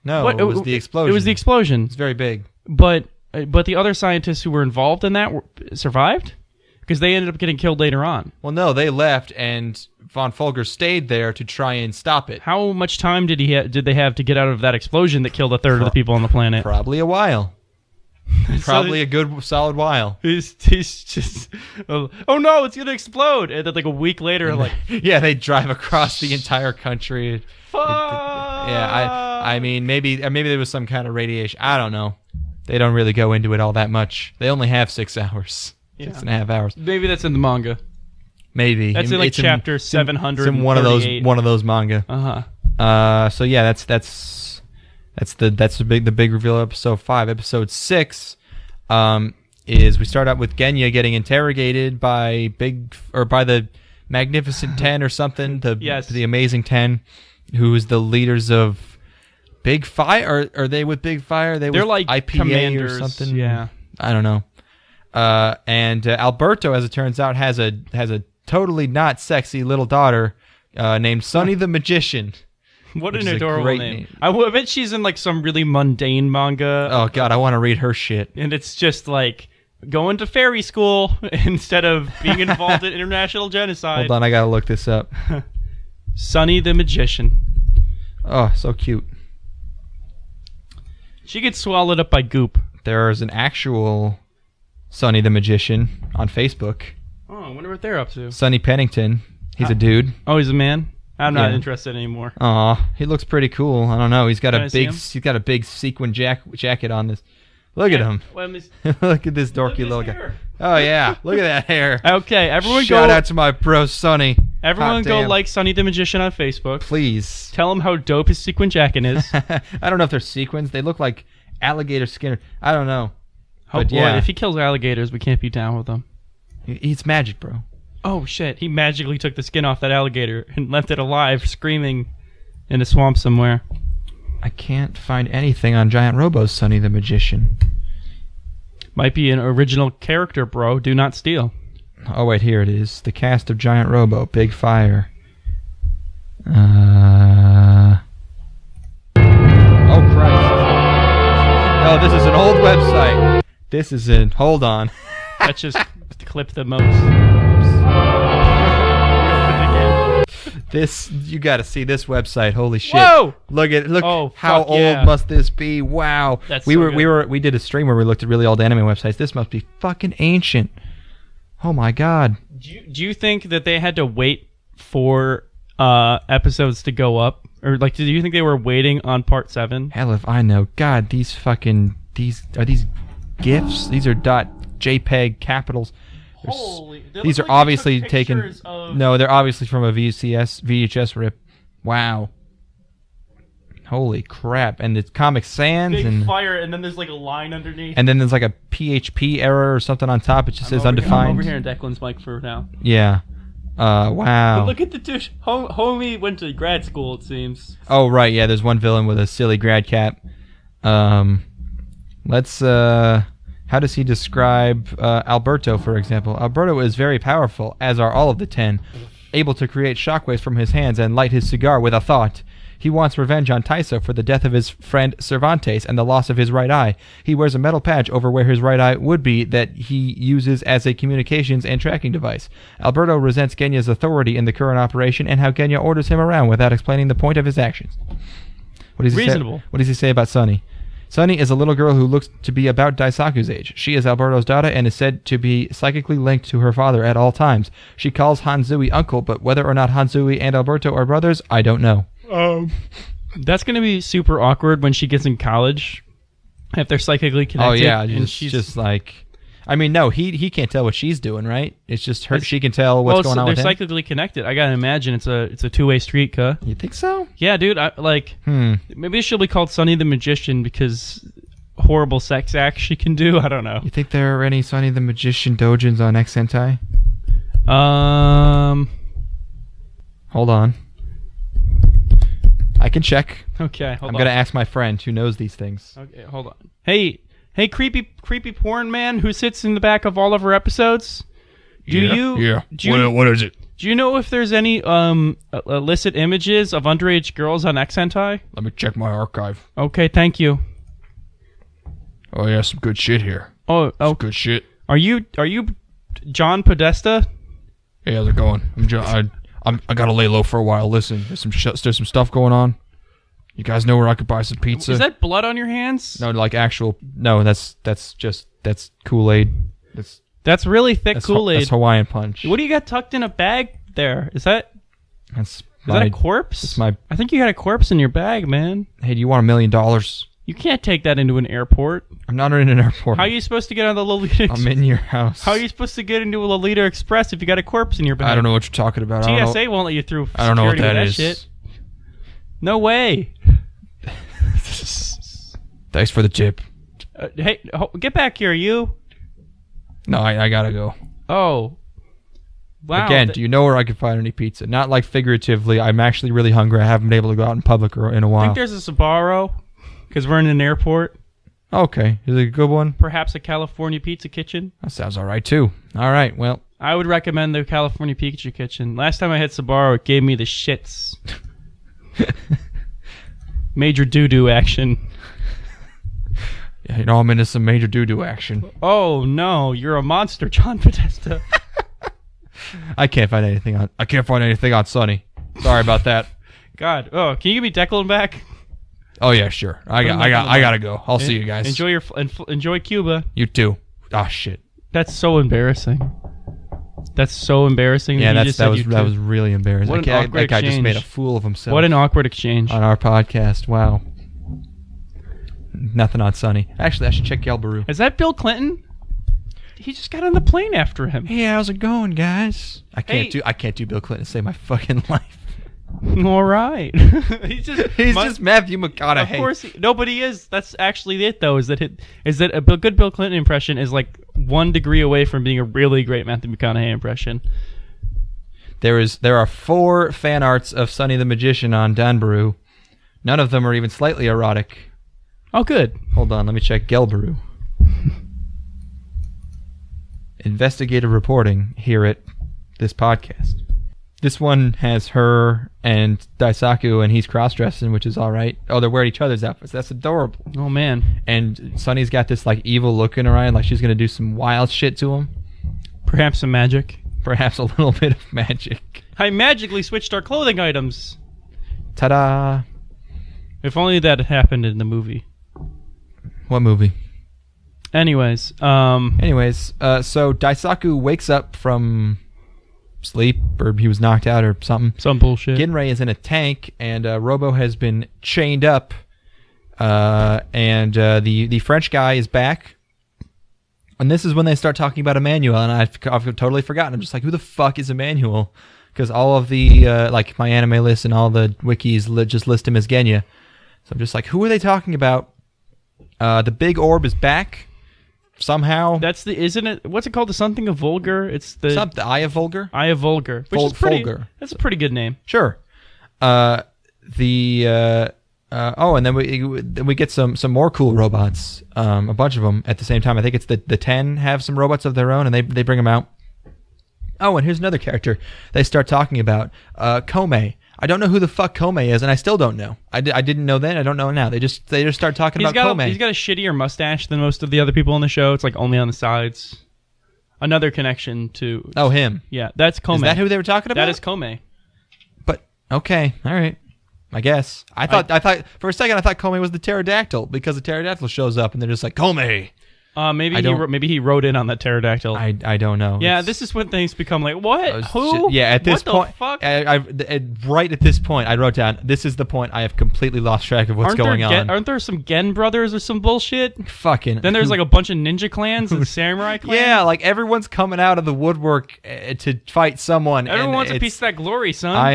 No, it was the explosion. It was the explosion. It's very big. But the other scientists who were involved in that survived because they ended up getting killed later on. Well, no, they left and Von Folger stayed there to try and stop it. How much time did they have to get out of that explosion that killed a third of the people on the planet? Probably a while. Probably a good solid while. He's just oh no, it's gonna explode, and then a week later, yeah, they drive across the entire country. Fuck. I mean maybe there was some kind of radiation. I don't know. They don't really go into it all that much. They only have 6 hours, 6.5 hours. Maybe that's in the manga. Maybe that's in chapter 700. It's in one of those manga. So yeah, that's the big reveal of episode 5. Episode 6 is we start out with Genya getting interrogated by the Magnificent 10 or something, the Amazing 10, who is the leaders of Big Fire. Are they with Big Fire? They're with IPA commanders or something. Yeah, I don't know. And Alberto, as it turns out, has a totally not sexy little daughter named Sunny the Magician. What an adorable name. I bet she's in some really mundane manga. Oh god, I want to read her shit. And it's just going to fairy school instead of being involved in international genocide. Hold on, I gotta look this up. Sunny the Magician. Oh, so cute. She gets swallowed up by goop. There's an actual Sunny the Magician on Facebook. Oh, I wonder what they're up to. Sunny Pennington. He's a dude. Oh, he's a man? I'm not interested anymore. Aw, he looks pretty cool. I don't know. He's got a big sequin jacket on this. Look at him. Look at this dorky little guy. Oh yeah, look at that hair. Okay, everyone Shout out to my bro Sunny. Everyone go like Sunny the Magician on Facebook. Please. Tell him how dope his sequin jacket is. I don't know if they're sequins. They look like alligator skin. I don't know. Oh boy, if he kills alligators, we can't be down with him. He eats magic, bro. Oh shit, he magically took the skin off that alligator and left it alive, screaming in a swamp somewhere. I can't find anything on Giant Robo's Sunny the Magician. Might be an original character, bro. Do not steal. Oh wait, here it is. The cast of Giant Robo, Big Fire. Oh Christ. Oh, this is an old website. Hold on. That's just clip the most. This, you got to see this website. Holy shit! Whoa! Look Oh, how fuck old yeah. must this be? Wow. That's we so were good. we did a stream where we looked at really old anime websites. This must be fucking ancient. Oh my god. Do you think that they had to wait for episodes to go up, or like, do you think they were waiting on part 7? Hell if I know. God, these are these GIFs? These are .jpeg capitals. These are obviously taken. No, they're obviously from a VHS rip. Wow. Holy crap! And it's Comic Sans Big and fire, and then there's like a line underneath. and then there's like a PHP error or something on top. It just says undefined. I'm over here in Declan's mic for now. Yeah. Wow. But look at the douche. Homie went to grad school, it seems. Oh right, yeah. There's one villain with a silly grad cap. Let's. How does he describe Alberto, for example? Alberto is very powerful, as are all of the 10, able to create shockwaves from his hands and light his cigar with a thought. He wants revenge on Taiso for the death of his friend Cervantes and the loss of his right eye. He wears a metal patch over where his right eye would be that he uses as a communications and tracking device. Alberto resents Genya's authority in the current operation and how Genya orders him around without explaining the point of his actions. What does he Reasonable. Say? What does he say about Sunny? Sunny is a little girl who looks to be about Daisaku's age. She is Alberto's daughter and is said to be psychically linked to her father at all times. She calls Hanzui uncle, but whether or not Hanzui and Alberto are brothers, I don't know. That's going to be super awkward when she gets in college, if they're psychically connected. Oh yeah, and she's just like, I mean, no, he can't tell what she's doing, right? It's just her. She can tell what's going on with him. They're psychically connected. I gotta imagine it's a two-way street, huh? You think so? Yeah, dude. Maybe she'll be called Sunny the Magician because horrible sex acts she can do. I don't know. You think there are any Sunny the Magician dojins on X Hentai? Hold on. I can check. Okay, I'm gonna ask my friend who knows these things. Okay, hold on. Hey, creepy porn man who sits in the back of all of our episodes. What is it? Do you know if there's any illicit images of underage girls on X Hentai? Let me check my archive. Okay, thank you. Oh yeah, some good shit here. Oh, Good shit. Are you John Podesta? Hey, how's it going? I gotta lay low for a while. Listen, there's some stuff going on. You guys know where I could buy some pizza? Is that blood on your hands? No, like actual. No, that's Kool-Aid. That's really thick Kool-Aid. That's Hawaiian Punch. What do you got tucked in a bag there? Is that a corpse? It's my. I think you got a corpse in your bag, man. Hey, do you want $1 million? You can't take that into an airport. I'm not in an airport. How are you supposed to get on the Lolita? I'm in your house. How are you supposed to get into a Lolita Express if you got a corpse in your bag? I don't know what you're talking about. TSA won't let you through. I don't know what that is. Shit. No way. Thanks for the tip. Hey, get back here, you. No, I gotta go. Oh. Wow. Again, do you know where I can find any pizza? Not like figuratively. I'm actually really hungry. I haven't been able to go out in public in a while. I think there's a Sbarro, because we're in an airport. Okay. Is it a good one? Perhaps a California Pizza Kitchen. That sounds all right, too. All right, well. I would recommend the California Pikachu Kitchen. Last time I had Sbarro, it gave me the shits. Major doo-doo action. Yeah, you know, I'm into some major doo-doo action. Oh, no. You're a monster, John Podesta. I can't find anything on Sunny. Sorry about that. God. Oh, can you give me Declan back? Oh, yeah, sure. I gotta go. I'll see you guys. Enjoy Cuba. You too. Oh, shit. That's so embarrassing. That's so embarrassing. Yeah, that was really embarrassing. What an awkward that guy just exchange. made a fool of himself. What an awkward exchange. On our podcast. Wow. Nothing on Sunny. Actually, I should check Gelbaru. Is that Bill Clinton? He just got on the plane after him. Hey, how's it going, guys? I can't do Bill Clinton to save my fucking life. All right. He's just Matthew McConaughey. Of course, but he is. That's actually it, though. Is that a good Bill Clinton impression is like 1 degree away from being a really great Matthew McConaughey impression. There are 4 fan arts of Sunny the Magician on Danbaru. None of them are even slightly erotic. Oh, good. Hold on, let me check Gelbaru. Investigative reporting here at this podcast. This one has her and Daisaku, and he's cross-dressing, which is all right. Oh, they're wearing each other's outfits. That's adorable. Oh, man. And Sunny's got this like evil look in her eye, like she's going to do some wild shit to him. Perhaps some magic. Perhaps a little bit of magic. I magically switched our clothing items. Ta-da! If only that had happened in the movie. What movie? Anyways, so Daisaku wakes up from sleep, or he was knocked out or something. Some bullshit. Ginrei is in a tank, and Robo has been chained up, and the French guy is back. And this is when they start talking about Emmanuel, and I've totally forgotten. I'm just like, who the fuck is Emmanuel? Because all of the, like my anime list and all the wikis just list him as Genya. So I'm just like, who are they talking about? The big orb is back. Somehow. That's isn't it? What's it called? The something of Vulgar? It's the Eye of Vulgar? Eye of Vulgar. Which is pretty, Vulgar. That's a pretty good name. Sure. And then we get some more cool robots. A bunch of them at the same time. I think it's the 10 have some robots of their own, and they bring them out. Oh, and here's another character they start talking about. Kome. I don't know who the fuck Kome is, and I still don't know. I didn't know then. I don't know now. They just start talking about Kome. He's got a shittier mustache than most of the other people on the show. It's like only on the sides. Another connection to... Oh, him. Yeah, that's Kome. Is that who they were talking about? That is Kome. But, okay, all right. I guess. I thought for a second I thought Kome was the pterodactyl, because the pterodactyl shows up and they're just like, Kome! Maybe he wrote in on that pterodactyl. I don't know. Yeah, this is when things become like, what? Who? Yeah, at this point, what the fuck? Right at this point, I wrote down, this is the point I have completely lost track of what's going on. Aren't there some Gen brothers or some bullshit? Fucking. Then there's like a bunch of ninja clans and samurai clans. Yeah, like everyone's coming out of the woodwork to fight someone. Everyone wants a piece of that glory, son. I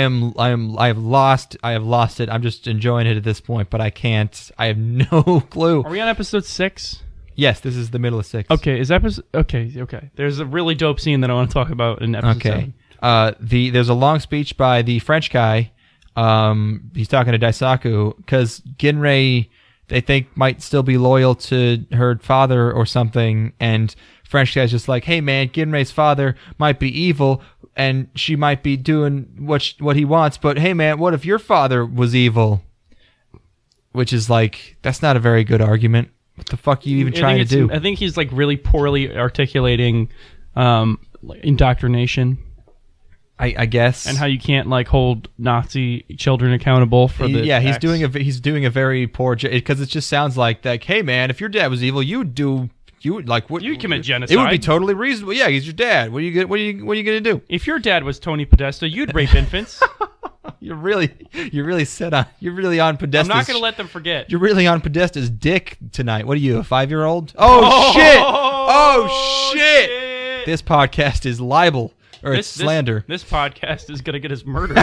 have lost it. I'm just enjoying it at this point, but I can't. I have no clue. Are we on episode 6? Yes, this is the middle of 6. Okay, okay. There's a really dope scene that I want to talk about in episode 7. There's a long speech by the French guy. He's talking to Daisaku because Ginrei, they think, might still be loyal to her father or something, and French guy's just like, hey man, Ginrei's father might be evil and she might be doing what he wants, but hey man, what if your father was evil? Which is like, that's not a very good argument. What the fuck are you even trying to do? I think he's like really poorly articulating indoctrination. I guess. And how you can't like hold Nazi children accountable for the he's doing a very poor, because it just sounds like hey man, if your dad was evil, you'd commit genocide. It would be totally reasonable. Yeah, he's your dad. What are you gonna do? If your dad was Tony Podesta, you'd rape infants. You're really on Podesta's. I'm not going to let them forget. You're really on Podesta's dick tonight. What are you, a 5-year-old? Oh shit! Oh shit! This podcast is libel, or it's slander. This podcast is going to get us murdered.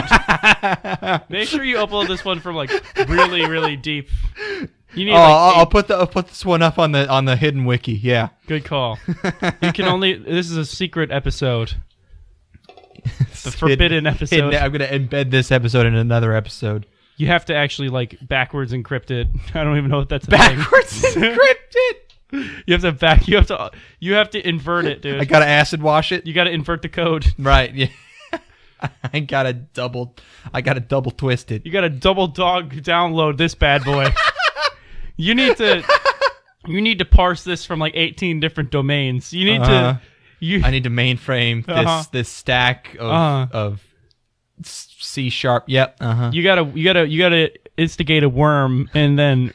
Make sure you upload this one from like really, really deep. You need. I'll put this one up on the hidden wiki. Yeah. Good call. You can only. This is a secret episode. The forbidden episode. I'm going to embed this episode in another episode. You have to actually like backwards encrypt it. I don't even know what that's backwards encrypted. You have to invert it, dude. I got to acid wash it. You got to invert the code. Right. Yeah. I got to double twist it. You got to double dog download this bad boy. You need to parse this from like 18 different domains. You need to. I need to mainframe this stack of C#. Yep. You gotta instigate a worm and then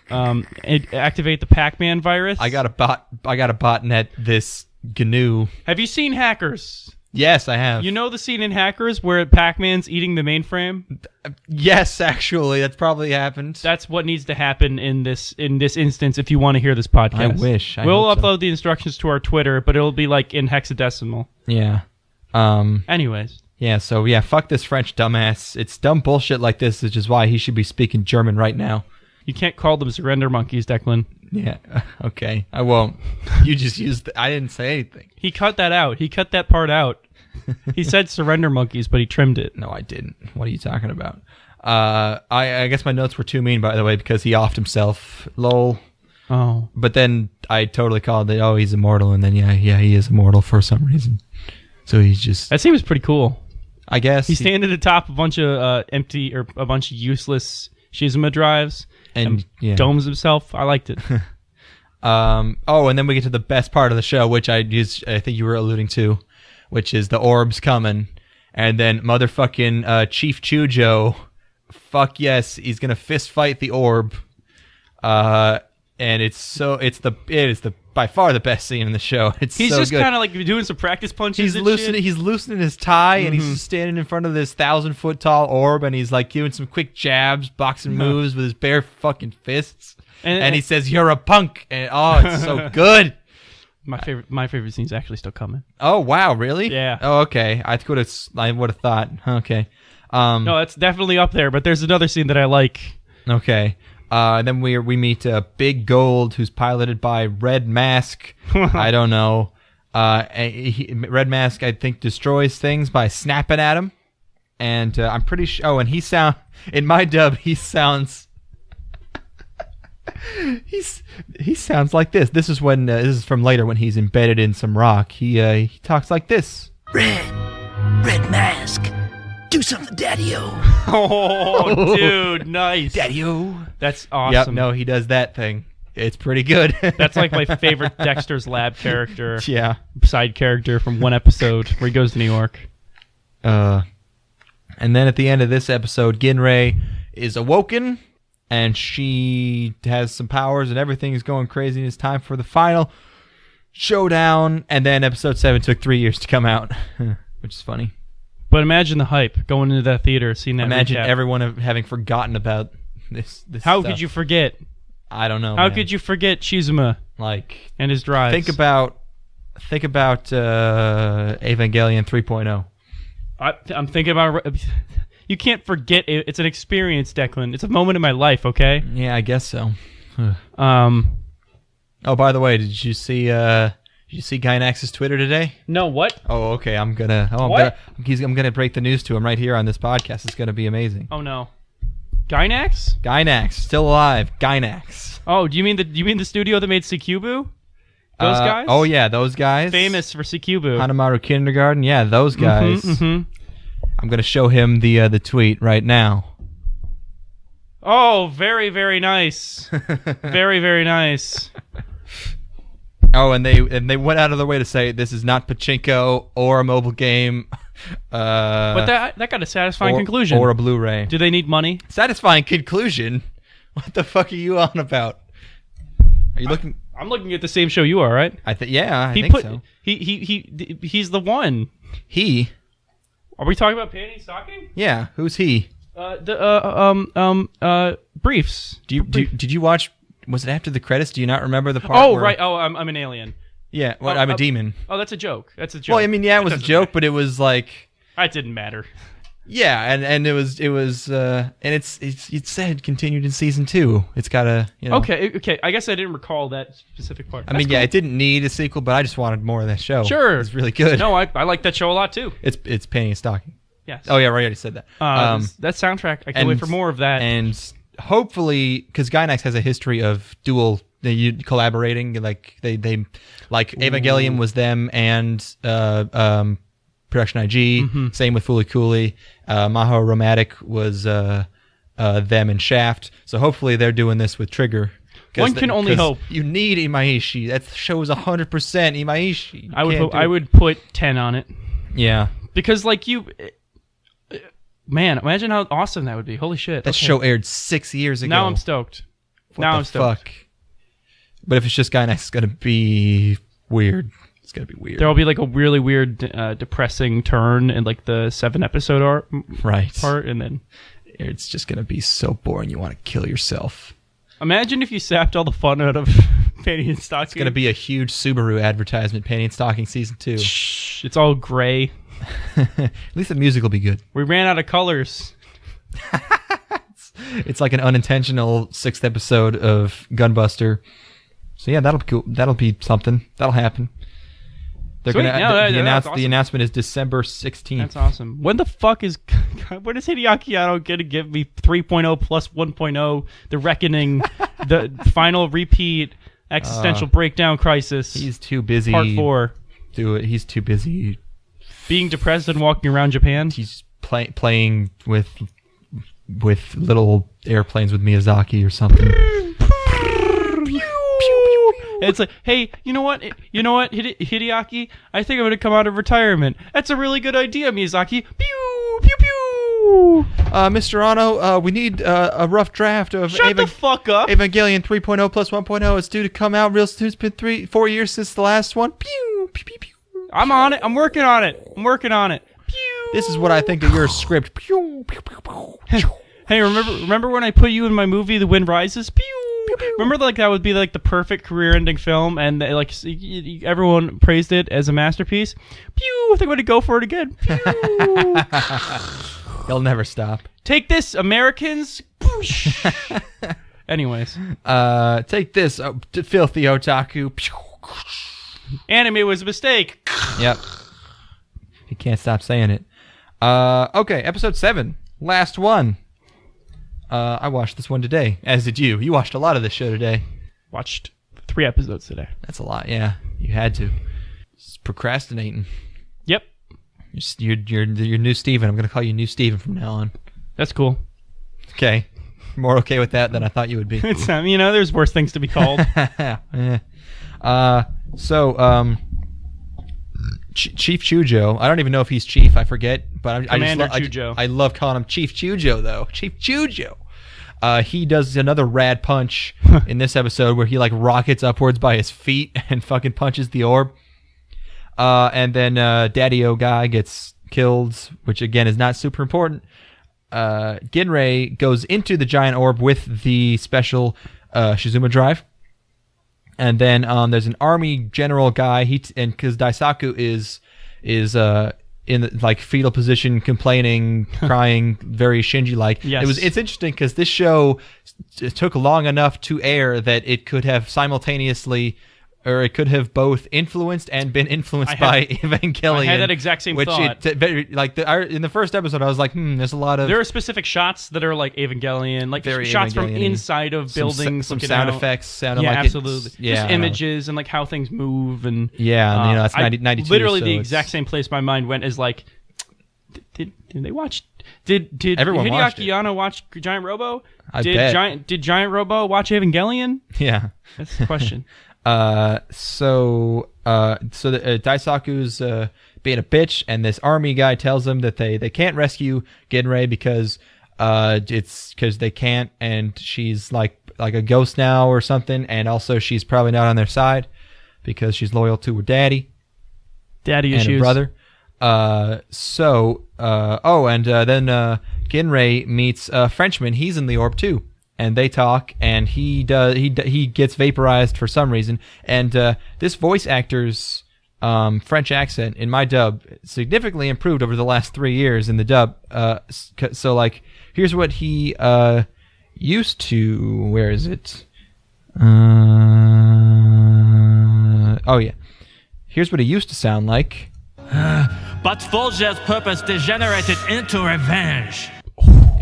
activate the Pac-Man virus. I got a botnet this GNU. Have you seen Hackers? Yes, I have. You know the scene in Hackers where Pac-Man's eating the mainframe? Yes, actually, that's probably happened. That's what needs to happen in this instance if you want to hear this podcast. I wish. We'll upload the instructions to our Twitter, but it'll be like in hexadecimal. Yeah. Anyways. Yeah, so yeah, fuck this French dumbass. It's dumb bullshit like this, which is why he should be speaking German right now. You can't call them surrender monkeys, Declan. Yeah, okay. I won't. You just used... I didn't say anything. He cut that out. He cut that part out. He said surrender monkeys, but he trimmed it. No, I didn't. What are you talking about? I guess my notes were too mean, by the way, because he offed himself. Lol. Oh. But then I totally called it, oh, he's immortal, and then yeah, he is immortal for some reason. So he's just... That seems pretty cool. I guess. He's standing atop a bunch of empty, or a bunch of useless Shizuma drives and domes himself. I liked it. And then we get to the best part of the show, which I think you were alluding to, which is the orb's coming, and then motherfucking Chief Chujo, fuck yes, he's gonna fist fight the orb, and it is the by far the best scene in the show. He's so just good. kind of like doing some practice punches. He's loosening his tie, and he's standing in front of this 1,000-foot tall orb, and he's like doing some quick jabs, boxing moves with his bare fucking fists. And he says, "You're a punk," and it's so good. My favorite scene's actually still coming. Oh wow, really? Yeah. Oh okay. I would have thought. Okay. No, that's definitely up there. But there's another scene that I like. Okay. Then we meet Big Gold, who's piloted by Red Mask. I don't know. Red Mask, I think, destroys things by snapping at him. And I'm pretty sure. Oh, and in my dub, he sounds. He sounds like this. This is when this is from later when he's embedded in some rock. He talks like this. Red Mask, do something, Daddy-o. Oh, dude, nice. Daddy-o. That's awesome. Yep, no, he does that thing. It's pretty good. That's like my favorite Dexter's Lab character. Yeah. Side character from one episode where he goes to New York. And then at the end of this episode, Ginrei is awoken, and she has some powers, and everything is going crazy, and it's time for the final showdown. And then episode 7 took 3 years to come out, which is funny. But imagine the hype going into that theater, seeing that. Imagine recap. everyone having forgotten about this How stuff. could you forget? I don't know. How man. could you forget Shizuma and his drives? Think about Evangelion 3.0. I'm thinking about. You can't forget it. It's an experience, Declan. It's a moment in my life. Okay. Yeah, I guess so. Oh, by the way, did you see Gynax's Twitter today? No, what? Oh, okay. I'm gonna break the news to him right here on this podcast. It's gonna be amazing. Oh no, Gynax? Gynax, still alive. Gynax. Oh, do you mean the studio that made Sukubu? Those guys? Oh yeah, those guys. Famous for Sukubu. Hanamaru Kindergarten. Yeah, those guys. I'm gonna show him the tweet right now. Oh, very, very nice. Very, very nice. Oh, and they went out of their way to say this is not pachinko or a mobile game. But that got a satisfying conclusion. Or a Blu-ray. Do they need money? Satisfying conclusion? What the fuck are you on about? Are you looking? I'm looking at the same show you are, right? I think so. He's the one. He? Are we talking about panty stocking? Yeah. Who's he? Briefs. Did you watch? Was it after the credits? Do you not remember the part? Oh, right. Oh, I'm an alien. Yeah. Well, I'm a demon. Oh, that's a joke. That's a joke. Well, I mean, yeah, it was a joke, but it was like. It didn't matter. Yeah, and it was and it said continued in season 2. It's got a Okay. I guess I didn't recall that specific part. I mean, yeah, it didn't need a sequel, but I just wanted more of that show. Sure, it's really good. No, I like that show a lot too. It's panty and stocking. Yes. Oh yeah, right. I already said that. That soundtrack. I can't wait for more of that. And hopefully, because Gynax has a history of dual collaborating, like they like Evangelion was them and Production IG. Same with Fooly Cooly. Maho Romantic was them and Shaft. So hopefully they're doing this with Trigger. One can only hope. You need Imaishi. That show is 100% Imaishi. I would put 10 on it. Yeah. Because man, imagine how awesome that would be. Holy shit. That show aired 6 years ago. Now I'm stoked. What the fuck? But if it's just Gynax, it's going to be weird. It's going to be weird. There'll be like a really weird, depressing turn in like the 7-episode part, and then it's just going to be so boring you want to kill yourself. Imagine if you sapped all the fun out of Panty and Stocking. It's going to be a huge Subaru advertisement, Panty and Stocking Season 2. Shh, it's all gray. At least the music will be good. We ran out of colors. It's like an unintentional 6th episode of Gunbuster. So yeah, that'll be cool. That'll be something. That'll happen. They're gonna the announcement is December 16th. That's awesome. When the fuck is Hideaki Anno gonna give me 3.0 plus 1.0, The Reckoning, the final repeat, Existential Breakdown Crisis? He's too busy. Part 4. Do it. He's too busy. Being depressed and walking around Japan. He's playing with little airplanes with Miyazaki or something. it's like, hey, you know what, Hideaki, I think I'm gonna come out of retirement. That's a really good idea, Miyazaki. Pew pew pew. Mr. Ono, we need a rough draft of Shut the fuck up. Evangelion 3.0 plus 1.0. It's due to come out real soon. It's been 4 years since the last one. Pew pew pew pew. I'm on it. I'm working on it. Pew. This is what I think of your script. Pew pew pew pew. Hey, remember when I put you in my movie The Wind Rises? Pew. Remember, like, that would be like the perfect career-ending film, and like everyone praised it as a masterpiece. Pew! I think I'm gonna go for it again. Pew! You'll never stop. Take this, Americans. Anyways, take this, filthy otaku. Anime was a mistake. Yep. He can't stop saying it. Okay, episode 7, last one. I watched this one today, as did you. You watched a lot of this show today. Watched 3 episodes today. That's a lot, yeah. You had to. Just procrastinating. Yep. You're new Steven. I'm going to call you new Steven from now on. That's cool. Okay. More okay with that than I thought you would be. It's there's worse things to be called. Chief Chujo. I don't even know if he's Chief. I forget. But Commander Chujo. I love calling him Chief Chujo, though. Chief Chujo. He does another rad punch in this episode where he like rockets upwards by his feet and fucking punches the orb. And then Daddy-O guy gets killed, which again is not super important. Ginrei goes into the giant orb with the special Shizuma drive. And then there's an army general guy. Because Daisaku is in the, like, fetal position, complaining, crying, very Shinji-like. Yes. It's interesting because this show took long enough to air that it could have simultaneously, or it could have both influenced and been influenced by Evangelion. I had that exact same thought. In the first episode, I was like, there's a lot of... There are specific shots that are like Evangelion, like very shots from Evangelion-y. Inside of buildings. Some sound effects sounded like absolutely. Yeah, just images and like how things move and it's 92. Literally so the exact same place my mind went is like, did they watch? Did Everyone watched Hideaki Anno watch Giant Robo? I did bet. Did Giant Robo watch Evangelion? Yeah. That's the question. So Daisaku's being a bitch, and this army guy tells him that they can't rescue Ginrei because they can't, and she's like a ghost now or something, and also she's probably not on their side because she's loyal to her daddy Daddy and issues. her brother. Then Ginrei meets a Frenchman. He's in the orb too. And they talk, and he gets vaporized for some reason. And this voice actor's French accent in my dub significantly improved over the last 3 years in the dub. So like, here's what he used to. Where is it? Oh yeah, here's what he used to sound like. But Volger's purpose degenerated into revenge.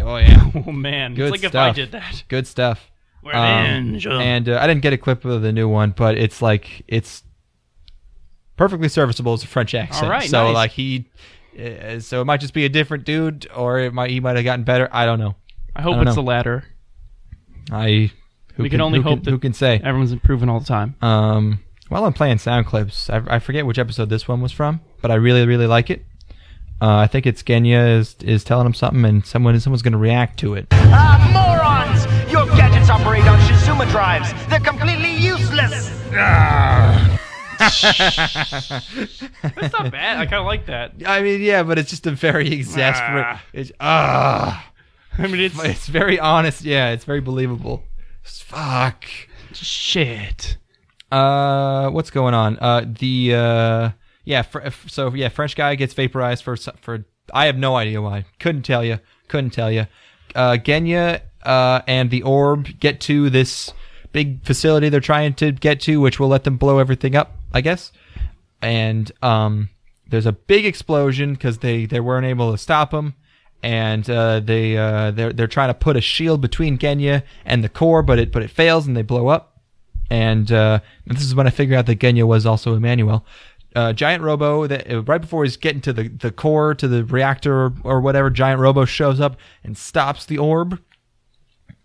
Oh yeah. Oh man, Good it's like stuff. if I did that. Good stuff. Revenge. And I didn't get a clip of the new one, but it's perfectly serviceable as a French accent. All right, so nice. like so it might just be a different dude, or he might have gotten better. I don't know. I hope it's the latter. We can only hope that who can say everyone's improving all the time. While I'm playing sound clips, I forget which episode this one was from, but I really, really like it. I think it's Genya is telling him something, and someone's going to react to it. Morons! Your gadgets operate on Shizuma drives. They're completely useless. That's not bad. I kind of like that. I mean, yeah, but it's just a very exasperating. I mean, it's very honest. Yeah, it's very believable. Fuck. Shit. What's going on? French guy gets vaporized for I have no idea why. Couldn't tell you. Genya and the orb get to this big facility they're trying to get to, which will let them blow everything up, I guess. And there's a big explosion because they weren't able to stop them, and they're trying to put a shield between Genya and the core, but it fails and they blow up. And this is when I figured out that Genya was also Emmanuel. Giant Robo, right before he's getting to the core, to the reactor or whatever, Giant Robo shows up and stops the orb.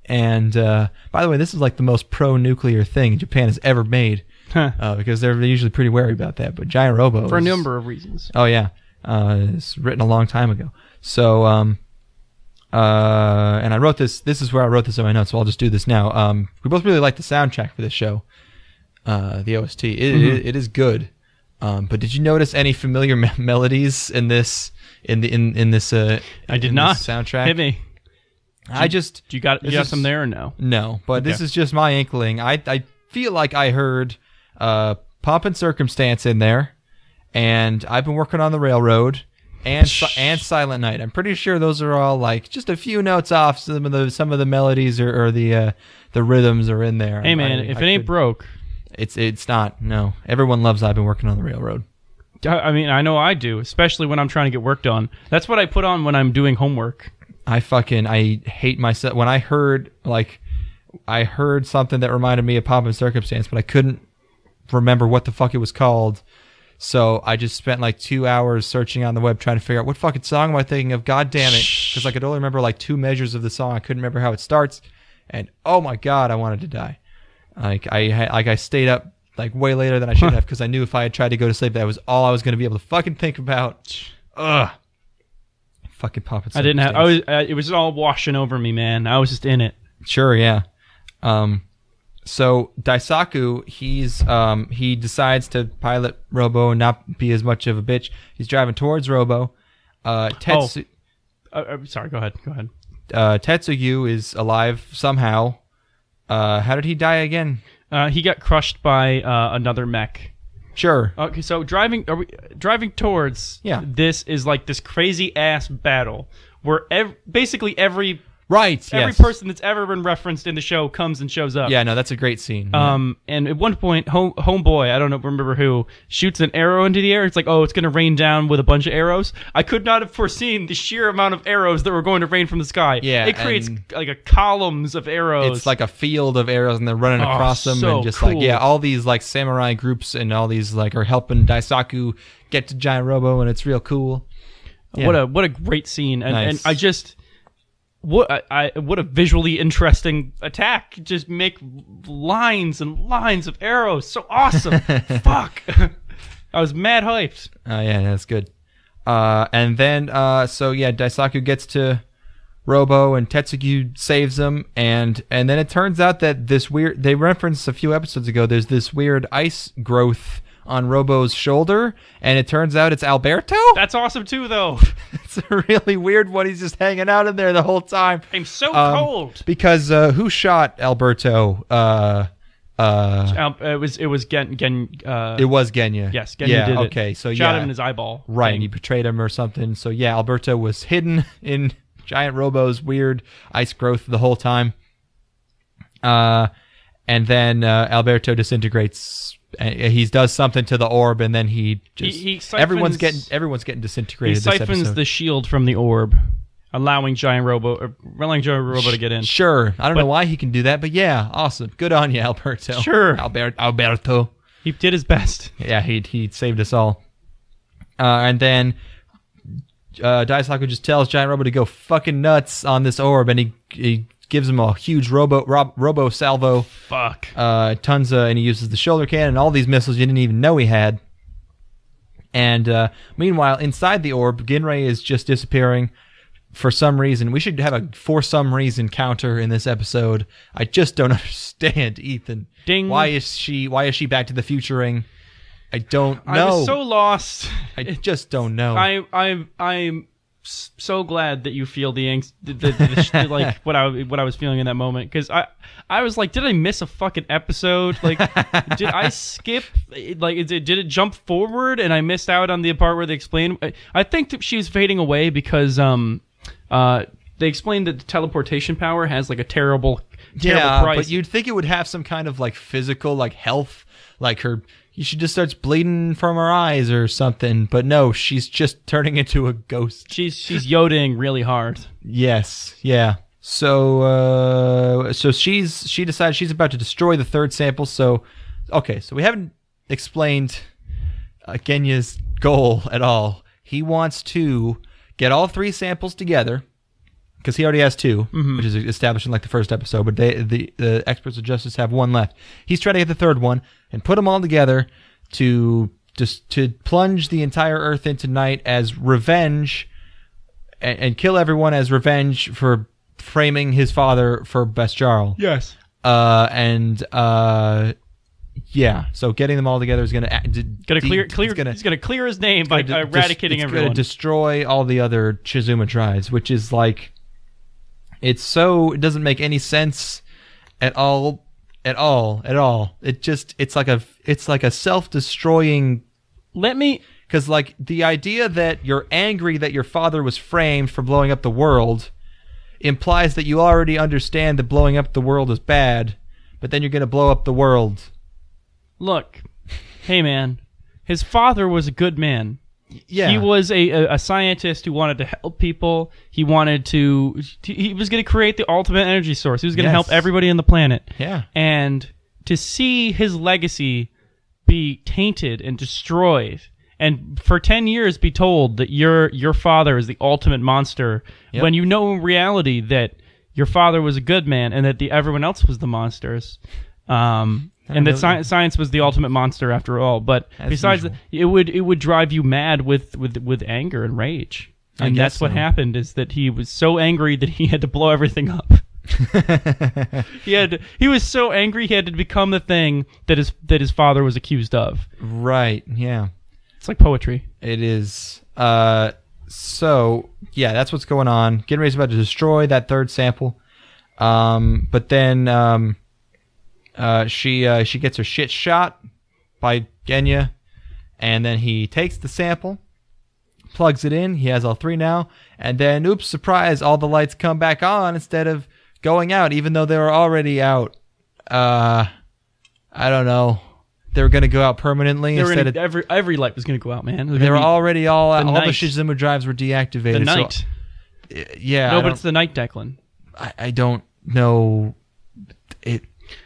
And by the way, this is like the most pro-nuclear thing Japan has ever made, because they're usually pretty wary about that. But Giant Robo for a number of reasons. Oh yeah, it's written a long time ago. So and I wrote this. This is where I wrote this in my notes. So I'll just do this now. We both really like the soundtrack for this show, the OST. It is good. But did you notice any familiar melodies in this? In this I did not. Soundtrack. Hit me. You got some there or no? No, but this is just my inkling. I feel like I heard Pomp and Circumstance in there, and I've been working on the railroad and Silent Night. I'm pretty sure those are all like just a few notes off. Some of the melodies or the rhythms are in there. Hey man, if it ain't broke, it's not. No, everyone loves I've been working on the railroad. I mean, I know I do, especially when I'm trying to get work done. That's what I put on when I'm doing homework. I hate myself when I heard something that reminded me of Pomp and Circumstance, but I couldn't remember what the fuck it was called. So I just spent like 2 hours searching on the web trying to figure out what fucking song am I thinking of. God damn it, because I could only remember like 2 measures of the song. I couldn't remember how it starts, and oh my god, I wanted to die. I stayed up like way later than I should have because I knew if I had tried to go to sleep, that was all I was going to be able to fucking think about. Ugh. Fucking Pomp and Circumstance. I didn't have. It was all washing over me, man. I was just in it. Sure, yeah. So Daisaku, he decides to pilot Robo and not be as much of a bitch. He's driving towards Robo. Sorry, go ahead. Tetsuyu is alive somehow. How did he die again? He got crushed by another mech. Sure. Okay, so driving towards this is like this crazy ass battle where basically every person that's ever been referenced in the show comes and shows up. Yeah, no, that's a great scene. And at one point, homeboy, I don't remember who, shoots an arrow into the air. It's like, oh, it's going to rain down with a bunch of arrows. I could not have foreseen the sheer amount of arrows that were going to rain from the sky. Yeah, it creates like a columns of arrows. It's like a field of arrows, and they're running across them, and just cool. like all these like samurai groups and all these like are helping Daisaku get to Giant Robo, and it's real cool. Yeah. What a great scene, and Nice. and I just. What a visually interesting attack. Just make lines and lines of arrows. So awesome. Fuck. I was mad hyped. Yeah, that's good. And then, Daisaku gets to Robo and Tetsuyu saves him. And then it turns out that they referenced a few episodes ago, there's this weird ice growth on Robo's shoulder, and it turns out it's Alberto? That's awesome too, though. It's a really weird one. He's just hanging out in there the whole time. I'm so cold. Because who shot Alberto? It was Gen. It was Genya. Yes, Genya did it. Okay, so shot him in his eyeball. Right, and he betrayed him or something. So yeah, Alberto was hidden in Giant Robo's weird ice growth the whole time. And then Alberto disintegrates. He does something to the orb, and then he siphons, everyone's getting disintegrated. He siphons the shield from the orb, allowing Giant Robo to get in. Sure, I don't know why he can do that, but yeah, awesome. Good on you, Alberto. Sure, Alberto. He did his best. Yeah, he saved us all. And then Daisaku just tells Giant Robo to go fucking nuts on this orb, and he gives him a huge Robo salvo. Fuck. Tons of, and he uses the shoulder cannon and all these missiles you didn't even know he had. And meanwhile, inside the orb, Ginrei is just disappearing for some reason. We should have a for some reason counter in this episode. I just don't understand, Ethan. Ding. Why is she Back to the Futuring? I don't know. I was so lost. I just don't know. I'm so glad that you feel the angst, like what I was feeling in that moment, because I was like, did I miss a fucking episode? Like, did I skip? Like, did it jump forward and I missed out on the part where they explained? I think that she was fading away because they explained that the teleportation power has like a terrible price. But you'd think it would have some kind of like physical like health, like she just starts bleeding from her eyes or something. But no, she's just turning into a ghost. She's yodeling really hard. Yes, yeah. So she decides she's about to destroy the third sample. So we haven't explained Genya's goal at all. He wants to get all 3 samples together, because he already has 2, which is established in like the first episode. But the experts of justice have 1 left. He's trying to get the 3rd one and put them all together to plunge the entire Earth into night as revenge, and kill everyone as revenge for framing his father for Bestial. Yes. Yeah. So getting them all together is gonna he's gonna clear his name by eradicating everyone. It's gonna destroy all the other Shizuma tribes, which is like, it doesn't make any sense at all. It's like a self-destroying. Because like the idea that you're angry that your father was framed for blowing up the world implies that you already understand that blowing up the world is bad, but then you're going to blow up the world. Look, hey man, his father was a good man. Yeah. He was a scientist who wanted to help people. He was going to create the ultimate energy source. He was going to help everybody on the planet. Yeah. And to see his legacy be tainted and destroyed, and for 10 years be told that your father is the ultimate monster, when you know in reality that your father was a good man and that everyone else was the monsters, and that science was the ultimate monster after all. But besides that, it would drive you mad with anger and rage. And that's what happened, is that he was so angry that he had to blow everything up. He was so angry he had to become the thing that his father was accused of. Right, yeah. It's like poetry. It is. So, yeah, that's what's going on. Getting ready about to destroy that 3rd sample. But then she gets her shit shot by Genya, and then he takes the sample, plugs it in. He has all 3 now, and then, oops, surprise, all the lights come back on instead of going out, even though they were already out. I don't know. They were going to go out permanently. Every light was going to go out, man. They were already all out. All the Shizuma drives were deactivated. The night. So, yeah. No, but it's the night, Declan. I don't know. It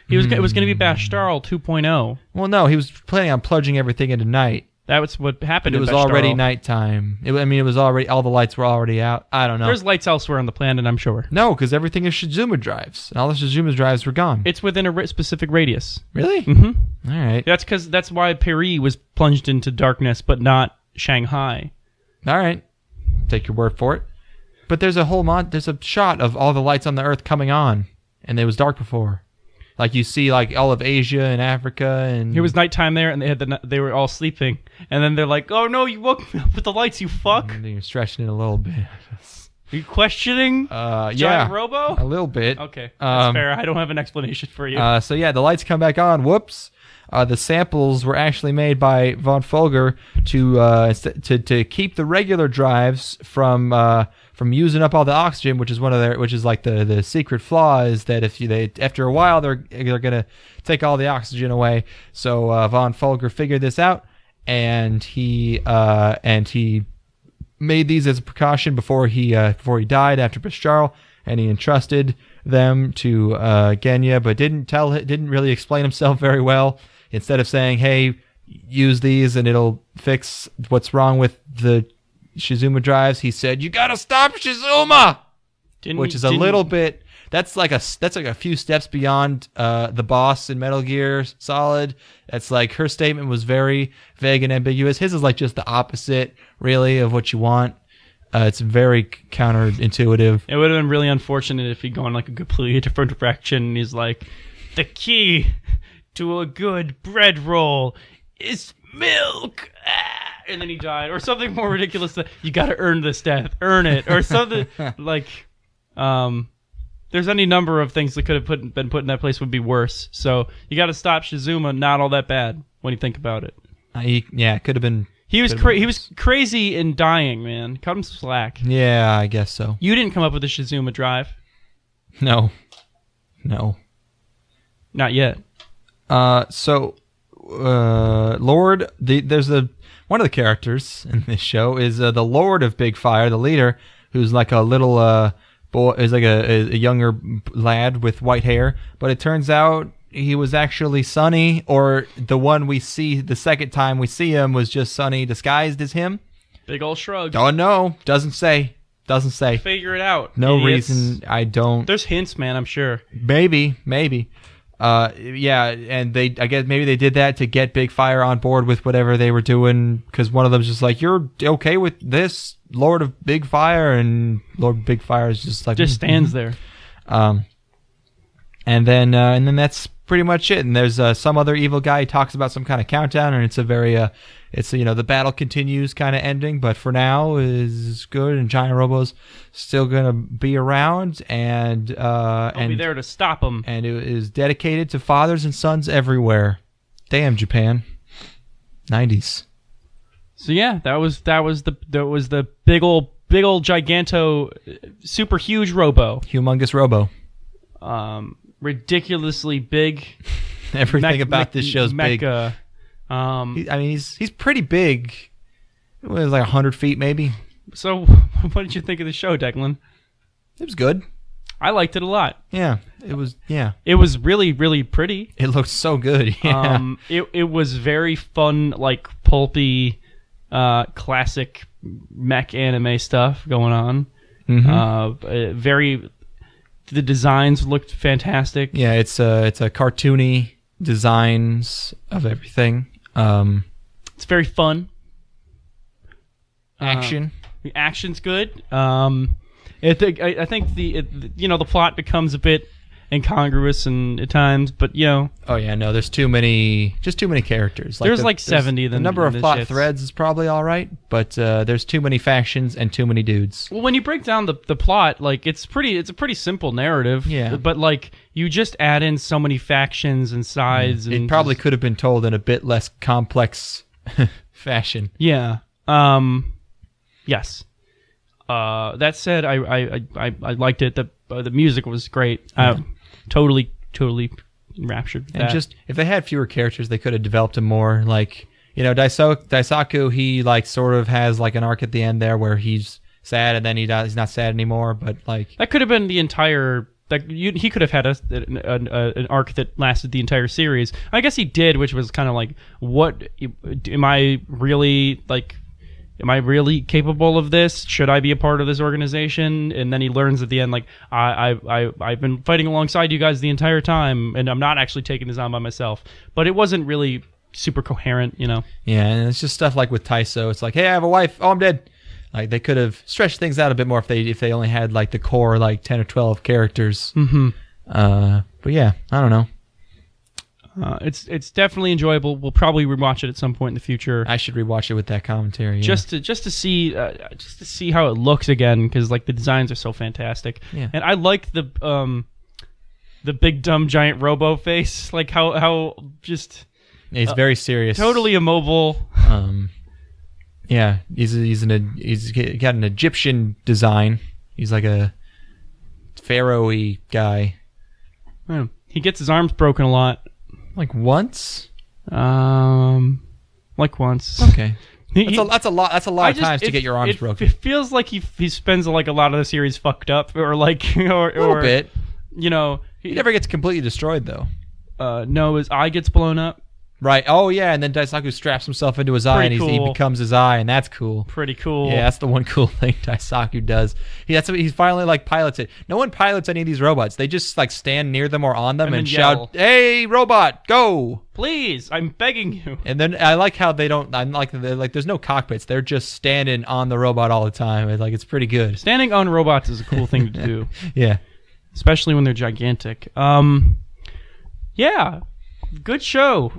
was going to be Bashtaral 2.0. Well, no, he was planning on plunging everything into night. That was what happened. It was already nighttime. It was already, all the lights were already out. I don't know. There's lights elsewhere on the planet, I'm sure. No, because everything is Shizuma drives, and all the Shizuma drives were gone. It's within a specific radius. Really? Mm-hmm. All right. That's why Paris was plunged into darkness, but not Shanghai. All right. Take your word for it. But there's a shot of all the lights on the Earth coming on, and it was dark before. Like you see, like all of Asia and Africa, and it was nighttime there, and they were all sleeping, and then they're like, "Oh no, you woke me up with the lights, you fuck!" And you're stretching it a little bit. Are you questioning? Giant Robo? A little bit. Okay, that's fair. I don't have an explanation for you. So yeah, the lights come back on. Whoops. The samples were actually made by von Folger to keep the regular drives from using up all the oxygen, which is like the secret flaw, is that after a while they're gonna take all the oxygen away. So von Folger figured this out, and he made these as a precaution before he died after Bestial, and he entrusted them to Genya, but didn't really explain himself very well. Instead of saying, "Hey, use these and it'll fix what's wrong with the Shizuma drives," he said, "You gotta stop Shizuma," which is a little bit. That's like a few steps beyond the boss in Metal Gear Solid. That's like, her statement was very vague and ambiguous. His is like just the opposite, really, of what you want. It's very counterintuitive. It would have been really unfortunate if he'd gone like a completely different direction. And he's like, "The key to a good bread roll is milk." And then he died, or something more ridiculous. That you got to earn this death, earn it, or something like. There's any number of things that could have been put in that place would be worse. So you got to stop Shizuma. Not all that bad when you think about it. It could have been. He was crazy in dying, man. Cut him some slack. Yeah, I guess so. You didn't come up with the Shizuma drive. No. Not yet. Lord, there's one of the characters in this show is the Lord of Big Fire, the leader, who's like a little boy, is like a younger lad with white hair, but it turns out he was actually Sonny, or the one we see the second time we see him was just Sonny disguised as him. Big old shrug. Oh no, doesn't say. Doesn't say. Figure it out. No idiots. reason. I don't. There's hints, man. I'm sure. Maybe. Yeah, and I guess maybe they did that to get Big Fire on board with whatever they were doing, because one of them's just like, "You're okay with this, Lord of Big Fire," and Lord Big Fire is just like stands there. And then that's pretty much it. And there's some other evil guy. He talks about some kind of countdown, and it's a very the battle continues kind of ending, but for now is good. And Giant Robo's still gonna be around, and I'll be there to stop him. And it is dedicated to fathers and sons everywhere. Damn, Japan, 90s. So yeah, that was the big old giganto, super huge Robo, humongous Robo. Ridiculously big. Everything about this show's big. He's pretty big. It was like 100 feet, maybe. So, what did you think of the show, Declan? It was good. I liked it a lot. Yeah, it was. Yeah, it was really, really pretty. It looked so good. Yeah. It was very fun, like pulpy, classic mech anime stuff going on. Mm-hmm. The designs looked fantastic. Yeah, it's a cartoony designs of everything. It's very fun. Action. The action's good. I think the plot becomes a bit incongruous at times, but Oh yeah, no, there's too many characters. There's 70. The number of plot threads is probably all right, but there's too many factions and too many dudes. Well, when you break down the plot, like it's a pretty simple narrative. Yeah. But like you just add in so many factions and sides. It and probably could have been told in a bit less complex fashion. Yeah. Yes. That said, I liked it. The music was great. Totally raptured with and that. Just if they had fewer characters, they could have developed them more. Like Daisaku, he like sort of has like an arc at the end there where he's sad and then he's not sad anymore. But like that could have been the entire. He could have had an arc that lasted the entire series. I guess he did, which was kind of like, what am I really like? Am I really capable of this? Should I be a part of this organization? And then he learns at the end, like, I've been fighting alongside you guys the entire time, and I'm not actually taking this on by myself. But it wasn't really super coherent, Yeah, and it's just stuff like with Taiso. It's like, hey, I have a wife. Oh, I'm dead. Like, they could have stretched things out a bit more if they only had, like, the core, like, 10 or 12 characters. Mm-hmm. But yeah, I don't know. It's definitely enjoyable. We'll probably rewatch it at some point in the future. I should rewatch it with that commentary. Yeah. Just to see how it looks again, because like the designs are so fantastic. Yeah. And I like the big dumb giant Robo face, like how just he's very serious, totally immobile. Yeah, he's got an Egyptian design. He's like a pharaoh-y guy. Yeah. He gets his arms broken a lot. Like once? Like once. Okay. That's a lot of times to get your arms broken. It feels like he spends like a lot of the series fucked up, or like or a little bit. He never gets completely destroyed though. No, his eye gets blown up. Right. Oh yeah, and then Daisaku straps himself into his eye, and he becomes his eye, and that's cool. Pretty cool. Yeah, that's the one cool thing Daisaku does. He's finally like pilots it. No one pilots any of these robots. They just like stand near them or on them and shout, "Hey, robot, go! Please, I'm begging you." And then I like how they don't. I'm like there's no cockpits. They're just standing on the robot all the time. It's pretty good. Standing on robots is a cool thing to do. Yeah, especially when they're gigantic. Yeah. Good show.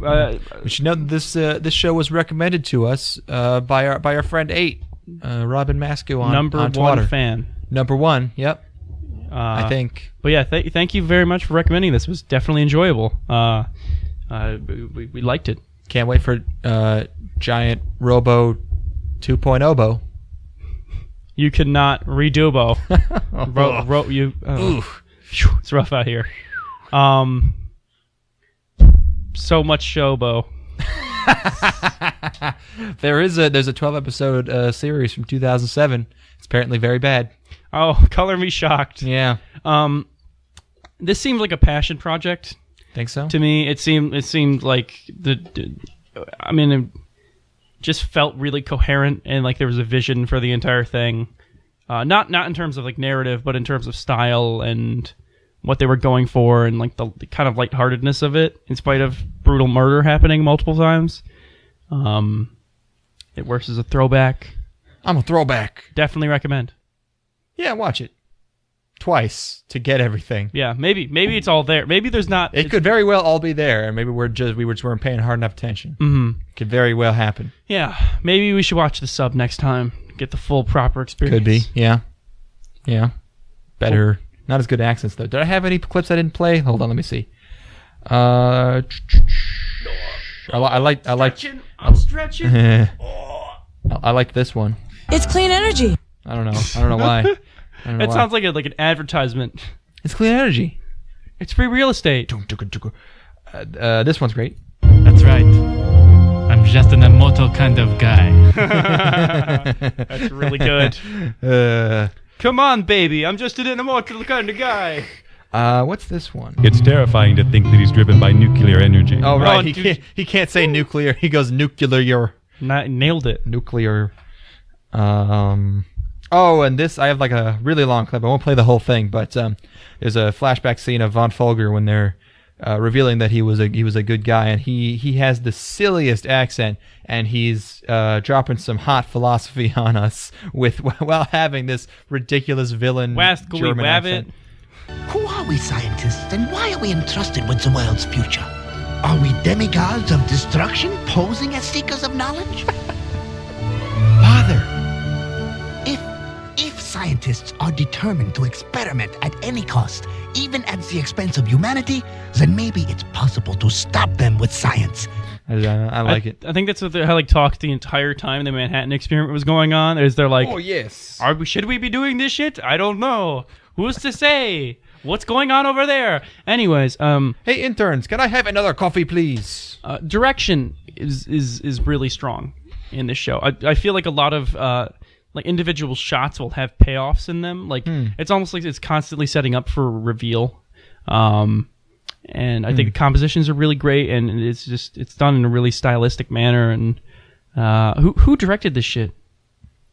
We should know that this show was recommended to us by our friend 8, Robin Masco on Number on one Twitter. fan. Number one. Yep. I think. But yeah, thank you very much for recommending this. It was definitely enjoyable. We liked it. Can't wait for Giant Robo 2.0. You cannot redo Bo. It's rough out here. So much showbo. There's a 12 episode series from 2007. It's apparently very bad. Oh, color me shocked. Yeah. This seemed like a passion project. Think so? To me, it seemed like it just felt really coherent, and like there was a vision for the entire thing. Not in terms of like narrative, but in terms of style and what they were going for, and like the kind of lightheartedness of it, in spite of brutal murder happening multiple times. It works as a throwback. I'm a throwback. Definitely recommend. Yeah, watch it twice to get everything. Yeah, maybe it's all there. Maybe there's not. It could very well all be there, and maybe we weren't paying hard enough attention. Mm-hmm. Could very well happen. Yeah, maybe we should watch the sub next time. Get the full proper experience. Could be. Yeah. Better. Not as good accents though. Did I have any clips I didn't play? Hold on, let me see. I like. I'm stretching. I like this one. It's clean energy. I don't know why. It sounds like an advertisement. It's clean energy. It's free real estate. This one's great. That's right. I'm just an immortal kind of guy. That's really good. Come on, baby. I'm just an immortal kind of guy. What's this one? It's terrifying to think that he's driven by nuclear energy. Oh, right. He can't say nuclear. He goes nuclear. Nailed it. Nuclear. Oh, and this, I have like a really long clip. I won't play the whole thing, but there's a flashback scene of Von Folger when they're revealing that he was a good guy, and he has the silliest accent, and he's dropping some hot philosophy on us while having this ridiculous villain German accent. Who are we scientists, and why are we entrusted with the world's future? Are we demigods of destruction posing as seekers of knowledge? Father, if scientists are determined to experiment at any cost, even at the expense of humanity, then maybe it's possible to stop them with science. I like it. I think that's what they had talked the entire time the Manhattan experiment was going on. Is they're like, oh yes, should we be doing this shit? I don't know. Who's to say? What's going on over there? Anyways, hey interns, can I have another coffee, please? Direction is really strong in this show. I feel like a lot of individual shots will have payoffs in them. It's almost like it's constantly setting up for a reveal. And I think the compositions are really great, and it's done in a really stylistic manner. And who directed this shit?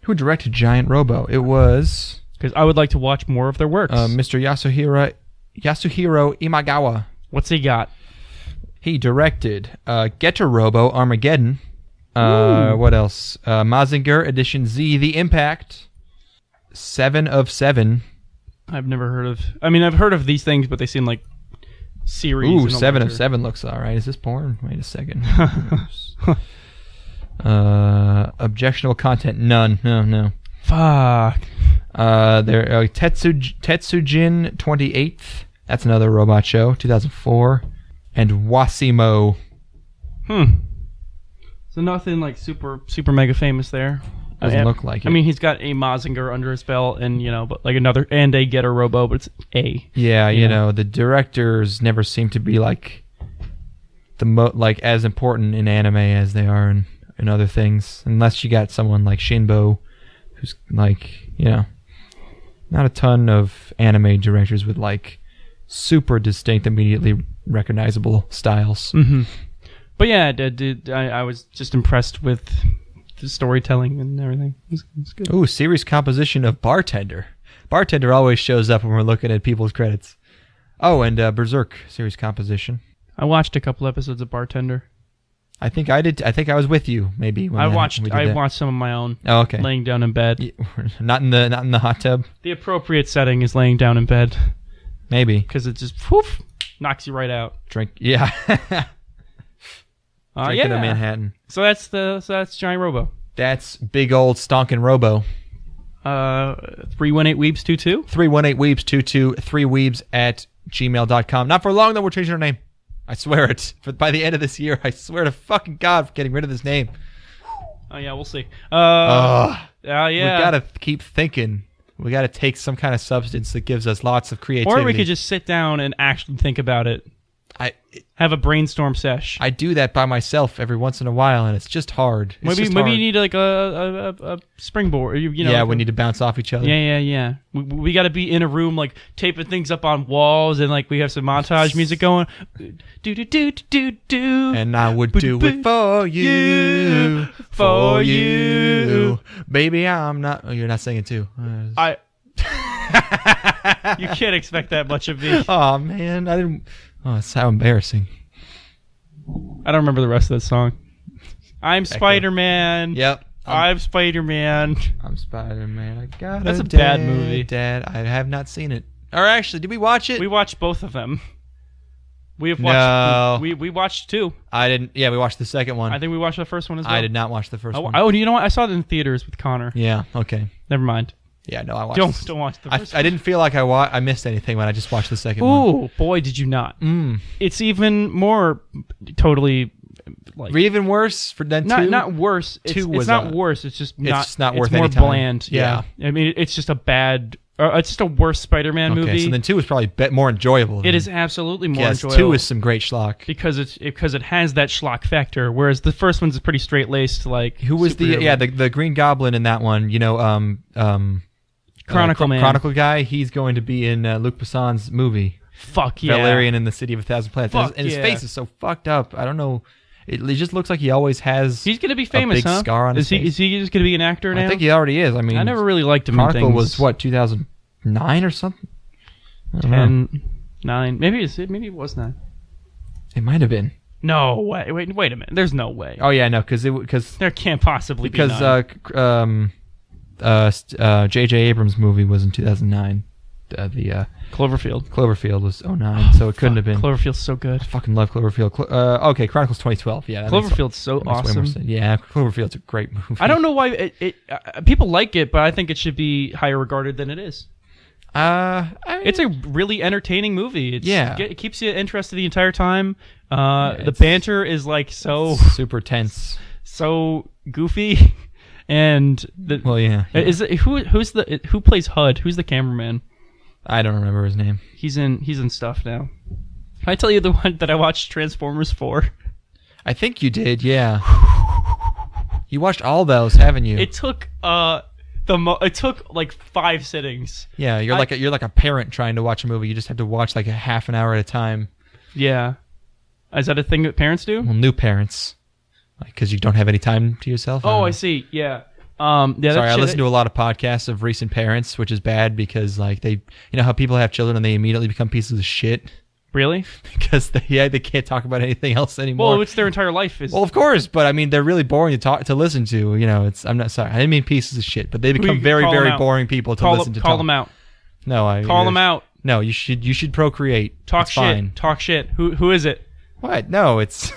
Who directed Giant Robo? It was, because I would like to watch more of their works. Mr. Yasuhiro Imagawa. What's he got? He directed Getter Robo, Armageddon. What else? Mazinger Edition Z, The Impact, 7 of 7. I've never heard of. I mean, I've heard of these things, but they seem like series. Ooh, 7 of 7 looks all right. Is this porn? Wait a second. Objectionable content? None. No. Fuck. There. Tetsujin 28th. That's another robot show. 2004. And Wasimo. So nothing like super mega famous there. Doesn't look like it. I mean, he's got a Mazinger under his belt, and but like another and a Getter Robo, but it's a. Yeah, you know the directors never seem to be like as important in anime as they are in other things, unless you got someone like Shinbo, who's not a ton of anime directors with like super distinct, immediately recognizable styles. Mm-hmm. But yeah, I was just impressed with the storytelling and everything. It's good. Ooh, series composition of Bartender. Bartender always shows up when we're looking at people's credits. Oh, and Berserk series composition. I watched a couple episodes of Bartender. I think I did. I think I was with you, maybe. I watched some of my own. Oh, okay. Laying down in bed. Yeah, not in the hot tub. The appropriate setting is laying down in bed. Maybe because it just poof knocks you right out. Drink. Yeah. Drinking a Manhattan. So that's Giant Robo. That's big old stonking Robo. 318weebs22. 318weebs22. 3weebs@gmail.com. Not for long though. We're changing our name. I swear it. But by the end of this year, I swear to fucking God, for getting rid of this name. Oh yeah, we'll see. Yeah. We gotta keep thinking. We gotta take some kind of substance that gives us lots of creativity. Or we could just sit down and actually think about it. have a brainstorm sesh. I do that by myself every once in a while, and it's just hard. Maybe you need like a springboard. You know, yeah, we need to bounce off each other. Yeah. We got to be in a room like taping things up on walls, and like we have some montage music going. Do. And I would do it for you, for you, baby. I'm not. Oh, you're not singing too. You can't expect that much of me. Oh man, I didn't. Oh, it's how embarrassing. I don't remember the rest of that song. I'm Spider-Man. Yep. I'm Spider-Man. I'm Spider-Man. I got That's a bad movie. Dad, I have not seen it. Or actually, did we watch it? We watched both of them. We have watched. No. We watched two. I didn't. Yeah, we watched the second one. I think we watched the first one as well. I did not watch the first one. Oh, you know what? I saw it in theaters with Connor. Yeah. Okay. Never mind. Yeah, no, I watched. Don't watch the first one. I didn't feel like I missed anything when I just watched the second one. Oh boy, did you not! It's even more totally like even worse for then two. Not worse. It's not worse. It's just not. It's not worth it's more any time. bland. Yeah. I mean, it's just a bad. It's just a worse Spider-Man movie. Okay, so then 2 is probably more enjoyable. It is absolutely more enjoyable. 2 is some great schlock because it has that schlock factor, whereas the first one's pretty straight laced. Like who was the Green Goblin in that one? You know, Chronicle Man. Chronicle guy. He's going to be in Luc Besson's movie. Fuck yeah. Valerian in the City of a Thousand Planets. Fuck and his face is so fucked up. I don't know. It just looks like he always has. He's going to be famous, a big scar on his face. Is he just going to be an actor now? I think he already is. I mean, I never really liked him. Chronicle was what 2009 or something. 10, 9. Maybe it was 9. It might have been. No way. Wait a minute. There's no way. Oh yeah, no, because there can't possibly be 9. J.J. Abrams' movie was in 2009. The Cloverfield was 2009, so it couldn't have been. Cloverfield's so good. I fucking love Cloverfield. Okay, Chronicles 2012. Yeah, Cloverfield's so awesome. Yeah, Cloverfield's a great movie. I don't know why people like it, but I think it should be higher regarded than it is. It's a really entertaining movie. It keeps you interested the entire time. The banter is like so super tense, so goofy, and is it who plays HUD? Who's the cameraman? I don't remember his name. He's in stuff now. Can I tell you the one that I watched, Transformers 4? I think you did. Yeah, you watched all those, haven't you? It took it took like 5 sittings. Yeah, you're like a parent trying to watch a movie. You just have to watch like a half an hour at a time. Yeah, is that a thing that parents do? Well, new parents, because you don't have any time to yourself. Oh, I see. Yeah. Sorry, I listen to a lot of podcasts of recent parents, which is bad because like they, you know how people have children and they immediately become pieces of shit. Really? Because they can't talk about anything else anymore. Well, it's their entire life. Well, of course, but I mean they're really boring to listen to. You know, I'm not sorry. I didn't mean pieces of shit, but they become very boring people to listen to. Call them out. No, call them out. No, you should procreate. Talk it's shit. Fine. Talk shit. Who is it? What? No, it's.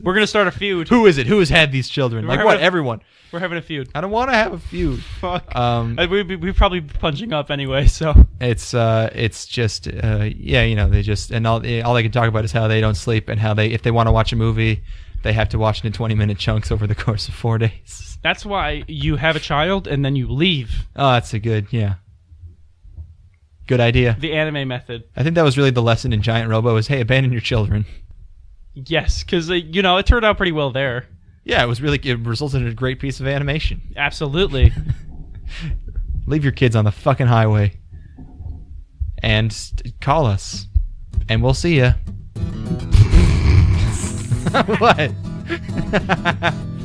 We're gonna start a feud. Who is it? Who has had these children? Everyone. We're having a feud. I don't want to have a feud. Fuck. We'd probably be punching up anyway. So it's just you know, they just and all they can talk about is how they don't sleep and how if they want to watch a movie, they have to watch it in 20-minute chunks over the course of 4 days. That's why you have a child and then you leave. Oh, that's a good idea. The anime method. I think that was really the lesson in Giant Robo is, hey, abandon your children. Yes, because you know, it turned out pretty well there. Yeah, it resulted in a great piece of animation. Absolutely. Leave your kids on the fucking highway. And call us. And we'll see ya. What?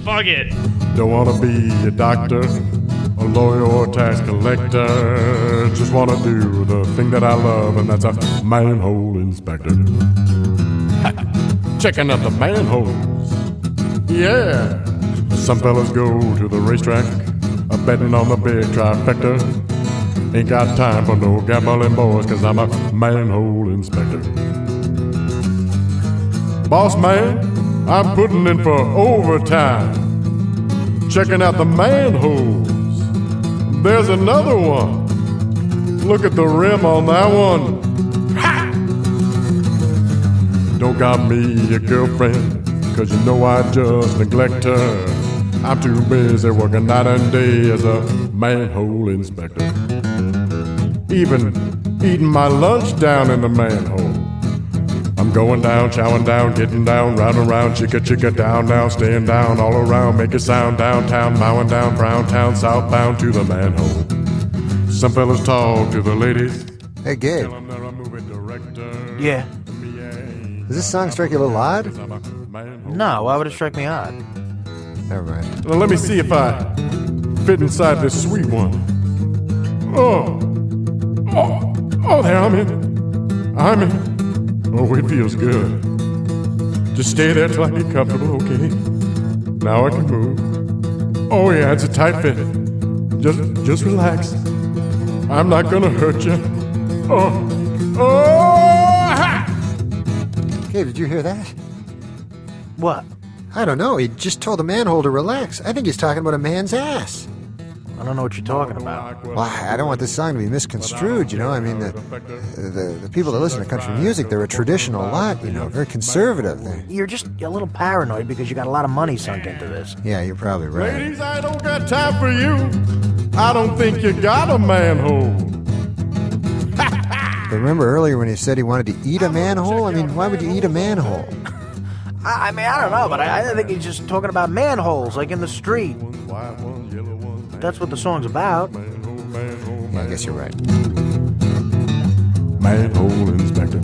Fuck it. Don't want to be a doctor, a lawyer, or a tax collector. Just want to do the thing that I love, and that's a manhole inspector. Checking out the manholes. Yeah. Some fellas go to the racetrack, betting on the big trifecta. Ain't got time for no gambling boys, cause I'm a manhole inspector. Boss man, I'm putting in for overtime. Checking out the manholes. There's another one. Look at the rim on that one. Ha! Don't got me a girlfriend, cause you know I just neglect her. I'm too busy working night and day as a manhole inspector. Even eating my lunch down in the manhole. I'm going down, chowing down, getting down, round and round, chicka chicka down now, staying down all around, make a sound downtown, bowing down, brown town, southbound to the manhole. Some fellas talk to the ladies. Hey, Gabe. Yeah. Does this song strike you a little odd? No, why would it strike me odd? Never mind. Well, let me see if I fit inside this sweet one. Oh, there, I'm in. Oh, it feels good. Just stay there till I get comfortable, okay? Now I can move. Oh yeah, it's a tight fit. Just relax. I'm not gonna hurt you. Ha! Gabe, did you hear that? What? I don't know. He just told the manhole to relax. I think he's talking about a man's ass. I don't know what you're talking about. Well, I don't want this song to be misconstrued, you know? I mean, the people that listen to country music, they're a traditional lot, you know, very conservative. You're just a little paranoid because you got a lot of money sunk into this. Yeah, you're probably right. Ladies, I don't got time for you. I don't think you got a manhole. But remember earlier when he said he wanted to eat a manhole? I mean, why would you eat a manhole? I mean, I don't know, but I think he's just talking about manholes, like in the street. That's what the song's about. Yeah, I guess you're right. Manhole inspector.